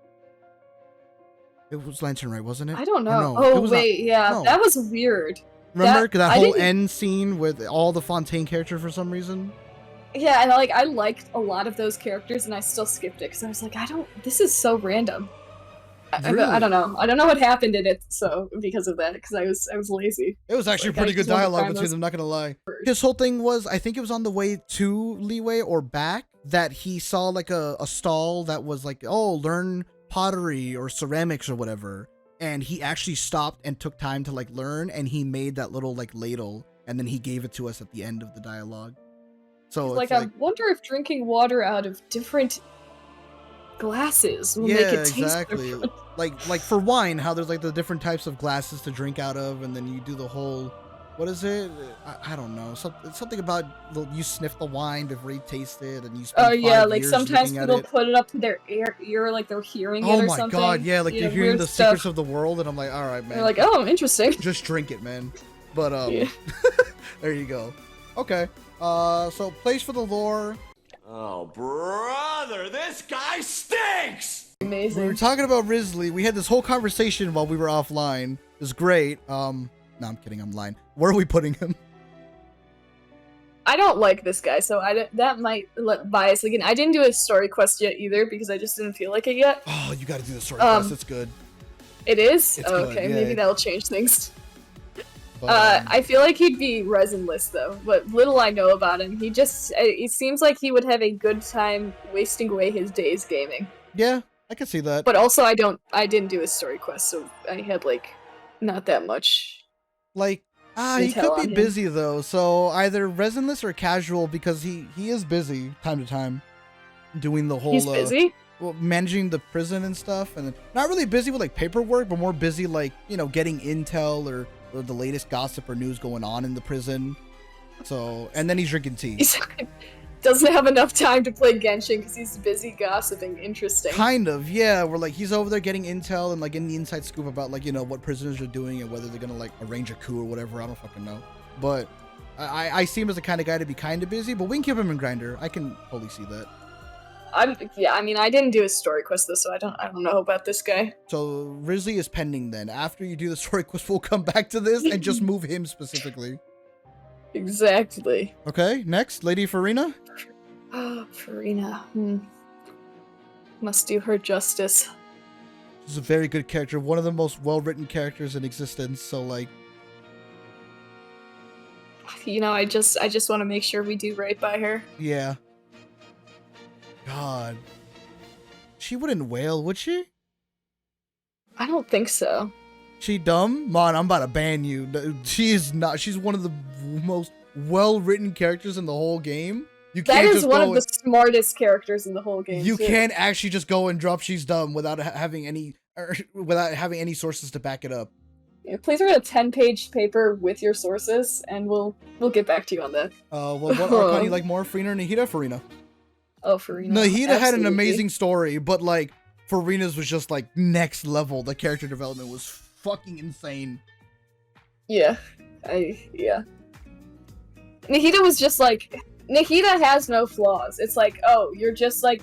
It was Lantern, right? Wasn't it? I don't Or know. no, it Oh was wait, yeah, no. that was weird. Remember that I whole didn't- end scene with all the Fontaine characters for some reason? Yeah, and I liked a lot of those characters, and I still skipped it because I was like, this is so random. Really? I don't know. I don't know what happened in it. So because of that, because I was lazy. It was actually Like, pretty I good just wanted to dialogue find between those them, not gonna lie. first. His whole thing was, I think it was on the way to Leeway or back, that he saw like a stall that was like, oh, learn pottery or ceramics or whatever. And he actually stopped and took time to like learn, and he made that little like ladle, and then he gave it to us at the end of the dialogue. So It's it's like, I wonder if drinking water out of different glasses will make it taste exactly. different. Like for wine, how there's like the different types of glasses to drink out of, and then you do the whole, what is it? I don't know. Something about you sniff the wine before you taste it, and you spend Oh yeah, 5 like years sometimes looking at people it. put it up to their ear like they're hearing it Oh or my something. god, yeah, like you're hearing weird the stuff. secrets of the world, and I'm like, all right, man. They're like, oh, interesting. Just drink it, man. But Yeah. there you go. Okay. So place for the lore. Oh, brother, this guy stinks! We were Amazing. talking about Risley. We had this whole conversation while we were offline. It was great. No, I'm kidding. I'm lying. Where are we putting him? I don't like this guy, so that might bias again. I didn't do a story quest yet either because I just didn't feel like it yet. Oh, you got to do the story quest. It's good. It is? It's Oh, good, okay, yeah. maybe that'll change things. But, I feel like he'd be resinless though. What little I know about him, it seems like he would have a good time wasting away his days gaming. yeah, I can see that. But also, I didn't do his story quest, so I had like not that much. Like, he Intel could on be him. busy though. So either resinless or casual, because he is busy time to time, doing the whole. He's busy. Well, managing the prison and stuff, and not really busy with like paperwork, but more busy like, you know, getting intel or the latest gossip or news going on in the prison. So, and then he's drinking tea. He doesn't have enough time to play Genshin because he's busy gossiping. Interesting. Kind of, yeah. Where like he's over there getting intel and like getting the inside scoop about like, you know, what prisoners are doing and whether they're gonna like arrange a coup or whatever. I don't fucking know. But I see him as the kind of guy to be kind of busy, but we can keep him in Grinder. I can totally see that. I mean, I didn't do a story quest though, so I don't know about this guy. So Risley is pending then. After you do the story quest, we'll come back to this and just move him specifically. Exactly. Okay, next, Lady Farina. Oh, Farina. Must do her justice. She's a very good character, one of the most well-written characters in existence. So like, You know, I just want to make sure we do right by her. yeah. God, she wouldn't wail, would she? I don't think so. She dumb? Man, I'm about to ban you. She is not. She's one of the most well-written characters in the whole game. You That can't is just one go of the smartest characters in the whole game. You too. can't actually just go and drop she's dumb without having any sources to back it up. Yeah, please write a 10-page paper with your sources, and we'll get back to you on that. Well, what Archon you like more, Farina or Nahida? Farina. Oh, Farina. Nahida had an Absolutely. amazing story, but like Farina's was just like next level. The character development was fucking insane. Yeah. Yeah. Nahida was just like... Nahida has no flaws. It's like, oh, you're just like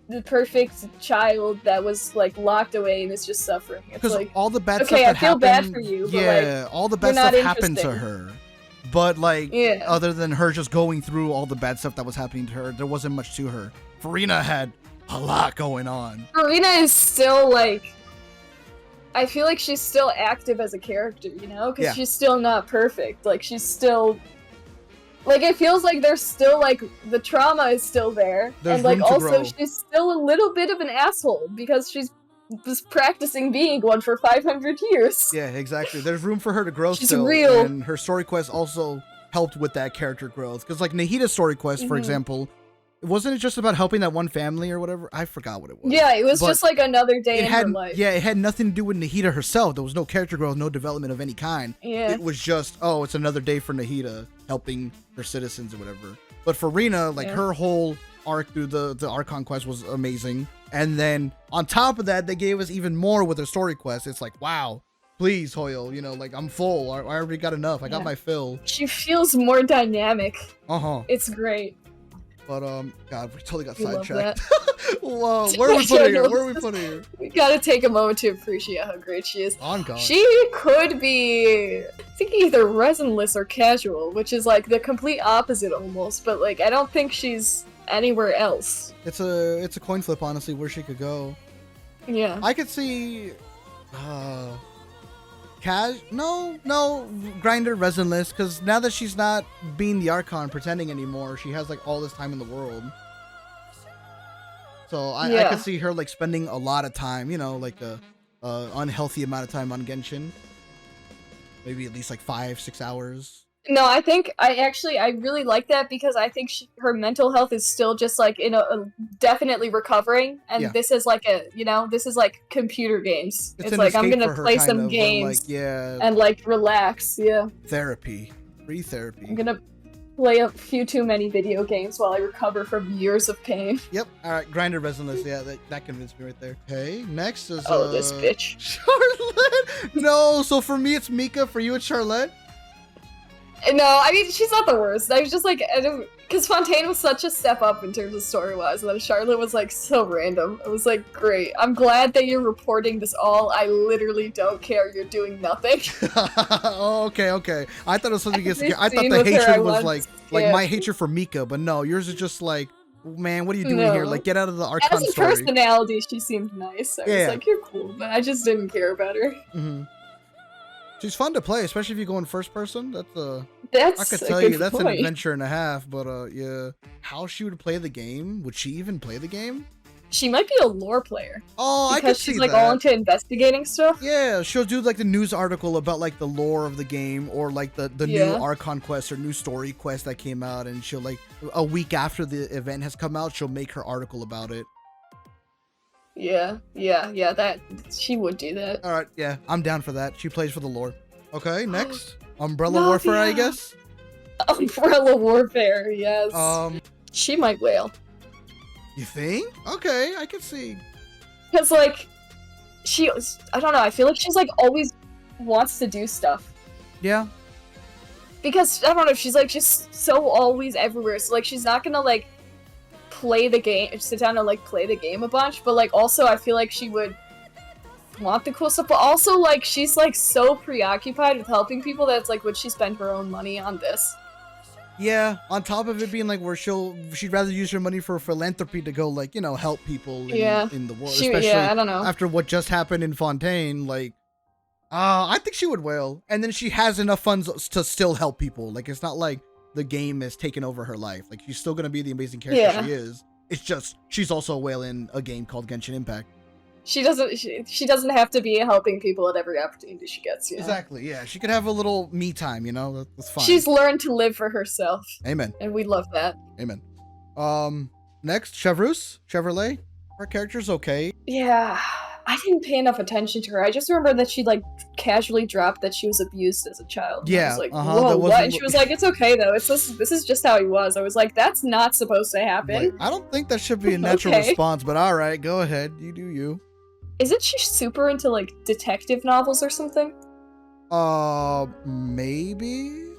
the perfect child that was like locked away and is just suffering. It's Because like, all the bad okay, stuff that I feel happened, bad for you, but, yeah, like, all the bad you're not stuff happened to interesting. her. But like, Yeah. other than her just going through all the bad stuff that was happening to her, there wasn't much to her. Farina had a lot going on. Farina is still like... I feel like she's still active as a character, you know? Because Yeah. she's still not perfect. Like, she's still... Like, it feels like there's still, like, the trauma is still there. There's and, like, room to also, grow. she's still a little bit of an asshole because she's was practicing being one for 500 years. Yeah, exactly. There's room for her to grow She's still, real. and her story quest also helped with that character growth. Because like Nahida's story quest, for Mhm. example, wasn't it just about helping that one family or whatever? I forgot what it was. Yeah, it was But just like another day it in had her life. it had nothing to do with Nahida herself. There was no character growth, no development of any kind. Yeah. It was just, oh, it's another day for Nahida helping her citizens or whatever. But for Rena, like Yeah. her whole arc through the Archon quest was amazing. And then on top of that, they gave us even more with her story quest. It's like, wow, please, Hoyle, you know, like I'm full. I already got enough. I got Yeah. my fill. She feels more dynamic. Uh-huh. It's great. But God, we totally got We love sidetracked. Whoa, where are we putting her? Where are we putting her? We gotta take a moment to appreciate how great she is. On God. She could be, I think, either resinless or casual, which is like the complete opposite almost. But like, I don't think she's anywhere else. It's a coin flip, honestly, where she could go. Yeah. I could see, no, Grinder resinless, because now that she's not being the Archon pretending anymore, she has like all this time in the world. So I could see her like spending a lot of time, you know, like a unhealthy amount of time on Genshin. Maybe at least like 5-6 hours. No, I think I really like that because I think her mental health is still just like definitely recovering, and this is like this is like computer games. It's like I'm gonna play some games, and like relax. Yeah. Therapy, free therapy. I'm gonna play a few too many video games while I recover from years of pain. Yep. All right, Grinder resinless. Yeah, that convinced me right there. Okay, next is this bitch, Charlotte. No, so for me it's Mika. For you it's Charlotte. No, I mean, she's not the worst. I was just like, because Fontaine was such a step up in terms of story-wise, and then Charlotte was like so random. It was like, great. I'm glad that you're reporting this all. I literally don't care. You're doing nothing. Oh, okay. I thought it was something against. I thought the hatred was like my hatred for Mika, but no, yours is just like, man, what are you doing here? Like, get out of the Archon story. As a personality, she seemed nice. I was like, you're cool, but I just didn't care about her. Mm-hmm. She's fun to play, especially if you go in first person. I could tell you that's an adventure and a half, but yeah. How she would play the game? Would she even play the game? She might be a lore player. Oh, I could see that. Because she's like all into investigating stuff. Yeah, she'll do like the news article about like the lore of the game, or like the new Archon quest or new story quest that came out, and she'll like a week after the event has come out, she'll make her article about it. Yeah, that she would do that. All right, yeah, I'm down for that. She plays for the lore. Okay, next, Umbrella Warfare, I guess. Umbrella Warfare, yes. She might wail. You think? Okay, I can see. Because like, I don't know. I feel like she's like always wants to do stuff. Yeah. Because I don't know. She's like just so always everywhere. So like, she's not gonna like play the game, sit down and like play the game a bunch, but like also I feel like she would want the cool stuff, but also like she's like so preoccupied with helping people that's like, would she spend her own money on this? Yeah, on top of it being like where she'd rather use her money for philanthropy to go like, you know, help people in the world, especially I don't know. After what just happened in Fontaine, like I think she would wail, and then she has enough funds to still help people. Like, it's not like the game has taken over her life. Like, she's still gonna be the amazing character she is. It's just she's also a whale in a game called Genshin Impact. She doesn't have to be helping people at every opportunity she gets. You know? Exactly. Yeah, she could have a little me time. You know, that's fine. She's learned to live for herself. Amen. And we love that. Amen. Next, Chevrolet. Her character's okay. Yeah. I didn't pay enough attention to her. I just remember that she like casually dropped that she was abused as a child. Yeah. I was like, whoa, what? And she was like, it's okay though. This is just how he was. I was like, that's not supposed to happen. Like, I don't think that should be a natural response, but all right, go ahead. You do you. Isn't she super into like detective novels or something? Maybe.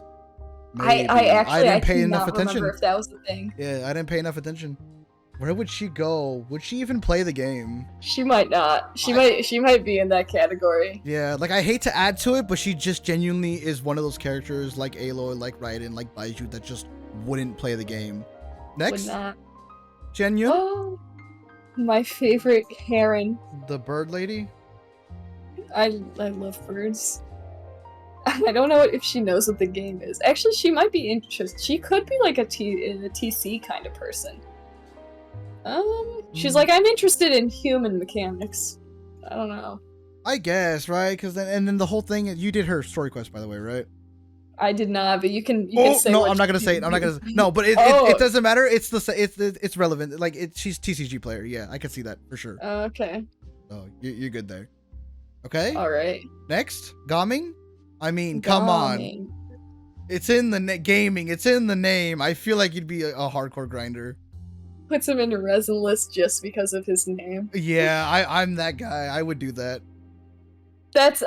I didn't pay enough attention. Remember if that was the thing. Yeah, I didn't pay enough attention. Where would she go? Would she even play the game? She might not. She might be in that category. Yeah, like I hate to add to it, but she just genuinely is one of those characters like Aloy, like Raiden, like Baiju that just wouldn't play the game. Next, Would not. Genyun. Oh, my favorite heron. The bird lady. I love birds. I don't know if she knows what the game is. Actually, she might be interested. She could be like a TC kind of person. She's like, I'm interested in human mechanics. I don't know. I guess, right? Because then the whole thing. You did her story quest, by the way, right? I did not, but you can say. No, I'm not gonna say it. I'm not gonna. No, but it doesn't matter. It's relevant. Like she's TCG player. Yeah, I can see that for sure. Okay. Oh, you're good there. Okay. All right. Next, Gaming. I mean, come on. It's in the gaming. It's in the name. I feel like you'd be a hardcore grinder. Puts him in a resin list just because of his name. Yeah, I'm that guy. I would do that. That's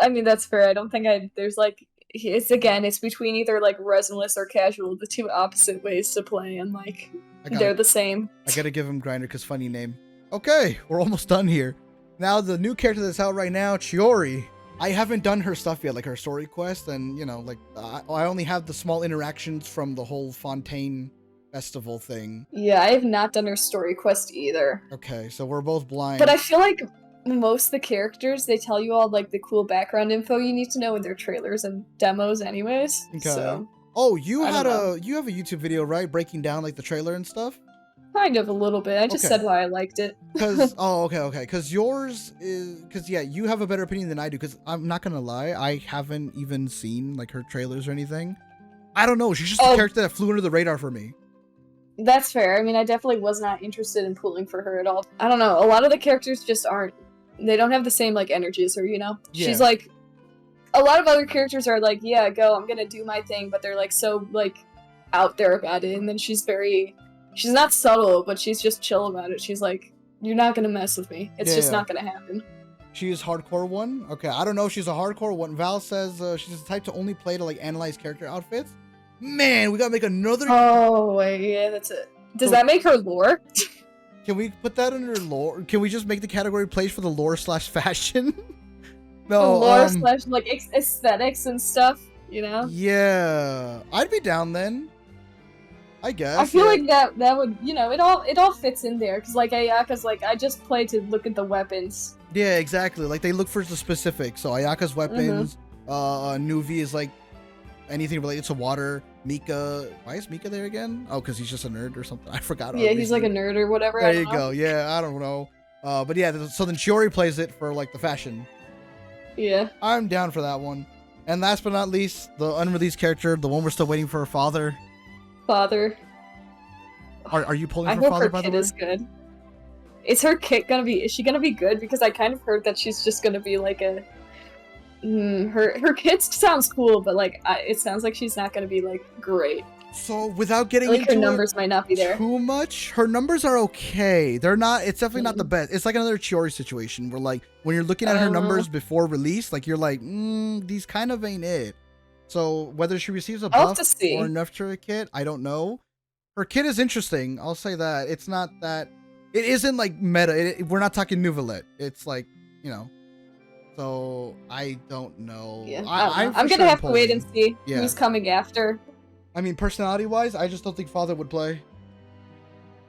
fair. I don't think there's like, it's between either like resinless or casual, the two opposite ways to play, and like they're the same. I gotta give him grinder because funny name. Okay, we're almost done here. Now, the new character that's out right now, Chiori. I haven't done her stuff yet, like her story quest, and, you know, like, I only have the small interactions from the whole Fontaine festival thing. Yeah, I have not done her story quest either. Okay, so we're both blind. But I feel like most of the characters, they tell you all, like, the cool background info you need to know in their trailers and demos anyways. Okay. So, Oh, you I had don't you have a YouTube video, right? Breaking down, like, the trailer and stuff? kind of a little bit. I just Okay. said why I liked it. Because okay. Because yours is yeah, you have a better opinion than I do. Because I'm not gonna lie, I haven't even seen like her trailers or anything. I don't know. She's just a character that flew under the radar for me. That's fair. I mean, I definitely was not interested in pulling for her at all. I don't know. A lot of the characters just aren't. They don't have the same like energy as her. You know, Yeah. she's like. A lot of other characters are like, yeah, go, I'm gonna do my thing, but they're like so like out there about it, and then she's not subtle, but she's just chill about it. She's like, you're not gonna mess with me. It's just not gonna happen. She's hardcore one. Okay, I don't know if she's a hardcore one. Val says she's the type to only play to like analyze character outfits. Man, we gotta make another. Oh wait, yeah, that's it. Does that make her lore? Can we put that under lore? Can we just make the category place for the lore / fashion? No, lore / like aesthetics and stuff. You know? Yeah, I'd be down then. I guess. I feel like that would, you know, it all fits in there because like Ayaka's like I just play to look at the weapons. Yeah, exactly. Like they look for the specifics. So Ayaka's weapons. Nuvi is like anything related to water. Mika, why is Mika there again? Oh, because he's just a nerd or something. I forgot. Yeah, he's like a nerd or whatever. There you go. Yeah, I don't know. But yeah, so then Chiori plays it for like the fashion. Yeah. I'm down for that one. And last but not least, the unreleased character, the one we're still waiting for her father. Father. Are you pulling I for hope father, her by the kid way? is good. Is her kid gonna be? Is she gonna be good? Because I kind of heard that she's just gonna be like a. Her kid sounds cool, but like it sounds like she's not gonna be like great. So without getting Like into her numbers might not be there too much, her numbers are okay. They're not. It's definitely not the best. It's like another Chiori situation where like when you're looking at her numbers before release, like you're like, these kind of ain't it. So whether she receives a buff or nerf to her kit, I don't know. Her kit is interesting. I'll say that. It's not that. It isn't like meta. We're not talking Nouvelette. It's like, you know. So I don't know. Yeah, I'm gonna have to wait and see who's coming after. I mean, personality-wise, I just don't think Father would play.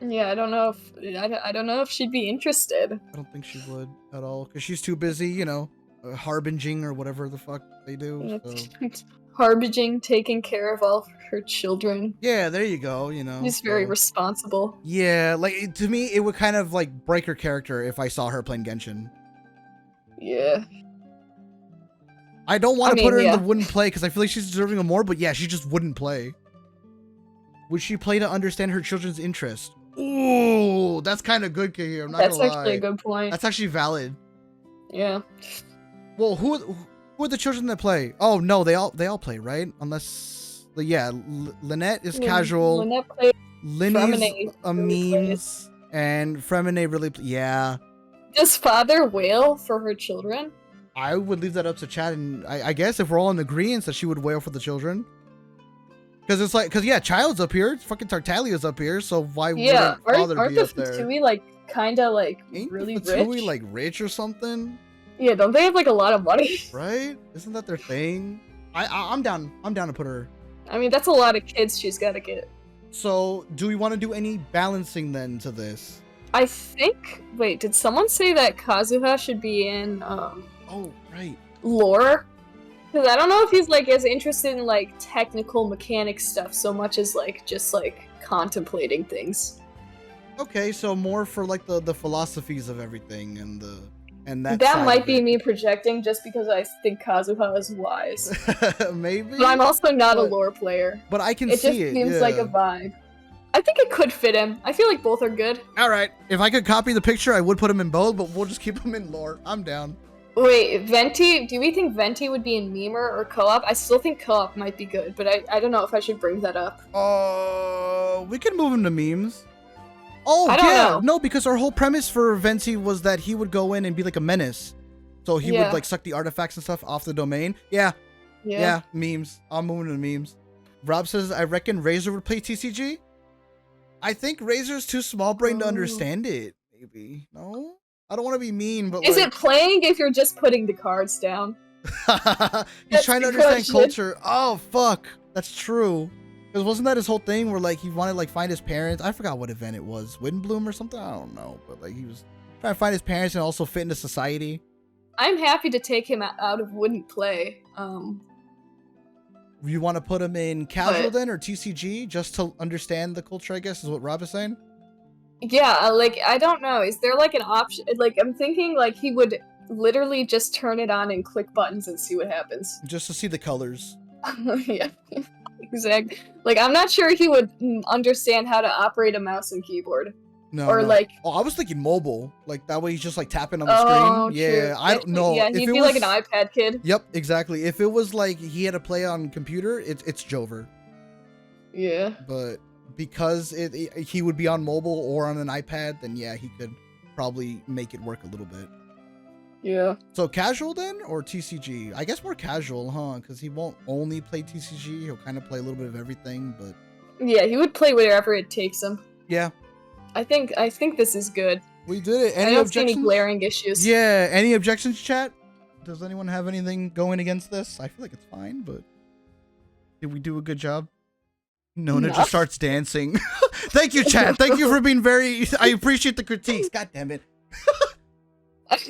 Yeah, I don't know if she'd be interested. I don't think she would at all because she's too busy, you know, harbinging or whatever the fuck they do. So. Harbinging, taking care of all her children. Yeah, there you go. You know, she's very responsible. Yeah, like to me, it would kind of like break her character if I saw her playing Genshin. Yeah. I don't want to put her in the wouldn't play because I feel like she's deserving of more, but yeah, she just wouldn't play. Would she play to understand her children's interest? Ooh, that's kind of good here. I'm not gonna lie. That's actually a good point. That's actually valid. Yeah. Well, who are the children that play? Oh no, they all play, right? Unless Lynette is casual. Lynette plays. Linny's a memes, and Fremine really yeah. Does Father wail for her children? I would leave that up to chat, and I guess if we're all in agreement that she would wail for the children. Because yeah, Child's up here, fucking Tartaglia's up here, so why wouldn't Father be up there? Fatui like kinda like really Fatui, rich? like rich or something? Yeah, don't they have like a lot of money? Right? Isn't that their thing? I'm down to put her. I mean, that's a lot of kids she's gotta get. So, do we want to do any balancing then to this? I think. Wait, did someone say that Kazuha should be in? Oh, right. Lore? Because I don't know if he's like as interested in like technical mechanic stuff so much as like just like contemplating things. Okay, so more for like the philosophies of everything and that. That might be me projecting just because I think Kazuha is wise. Maybe. But I'm also not a lore player. But I can see it. It just seems like a vibe. I think it could fit him. I feel like both are good. All right. If I could copy the picture, I would put him in both, but we'll just keep him in lore. I'm down. Wait, Venti? Do we think Venti would be in Memer or co-op? I still think co-op might be good, but I don't know if I should bring that up. We can move him to memes. Oh, I don't know. No, because our whole premise for Venti was that he would go in and be like a menace. So he would like suck the artifacts and stuff off the domain. Yeah, memes. I'm moving to memes. Rob says, I reckon Razor would play TCG. I think Razor's too small brain to understand it. Maybe. No? I don't want to be mean, but Is like... it playing if you're just putting the cards down? He's That's trying to the understand question. culture. Oh, fuck. That's true. Because wasn't that his whole thing where, like, he wanted to, like, find his parents? I forgot what event it was. Windbloom or something? I don't know. But, like, he was trying to find his parents and also fit into society. I'm happy to take him out of wouldn't play. You want to put him in casual But- then or TCG just to understand the culture, I guess, is what Rob is saying? Yeah, like, I don't know. Is there, like, an option? Like, I'm thinking, like, he would literally just turn it on and click buttons and see what happens. Just to see the colors. Yeah, exactly. Like, I'm not sure he would understand how to operate a mouse and keyboard. No, Or, no. like... Oh, I was thinking mobile. Like, that way he's just, like, tapping on the Oh, screen. Yeah, true. I don't know. Yeah, If he'd it be was... like an iPad kid. Yep, exactly. If it was, like, he had to play on computer, it's Jover. Yeah. But because he would be on mobile or on an iPad, then yeah, he could probably make it work a little bit. Yeah. So casual then, or TCG? I guess more casual, huh? Because he won't only play TCG. He'll kind of play a little bit of everything, but... Yeah, he would play wherever it takes him. Yeah. I think this is good. We did it. I Any don't see objections? any glaring issues. Yeah, any objections, chat? Does anyone have anything going against this? I feel like it's fine, but... Did we do a good job? Nona No. just starts dancing. Thank you, chat. Thank you for being very... I appreciate the critiques. God damn it.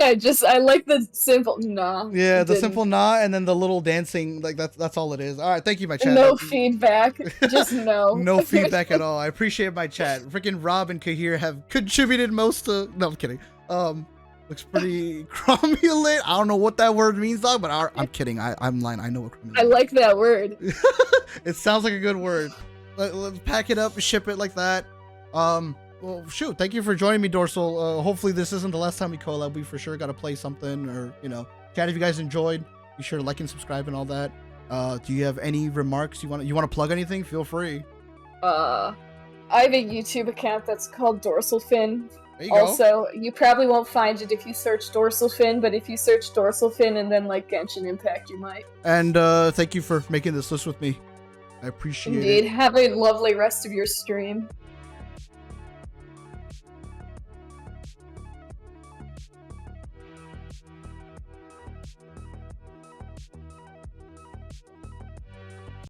I like the simple nah. Yeah, the didn't. simple nah, and then the little dancing. Like, that's all it is. All right, thank you, my chat. No feedback. Just no. No feedback at all. I appreciate my chat. Freaking Rob and Kahir have contributed most to... No, I'm kidding. Looks pretty cromulent. I don't know what that word means, though, but I'm kidding. I'm lying. I know what cromulent I like that word. It sounds like a good word. Let's pack it up, ship it like that. Well, shoot. Thank you for joining me, Dorsal. Hopefully this isn't the last time we collab. We for sure got to play something, or, you know, chat, if you guys enjoyed, be sure to like and subscribe and all that. Do you have any remarks? You want to plug anything? Feel free. I have a YouTube account that's called Dorsalfin. There you go. Also, you probably won't find it if you search Dorsalfin, but if you search Dorsalfin and then like Genshin Impact, you might. And thank you for making this list with me. I appreciate Indeed. it. Have a lovely rest of your stream.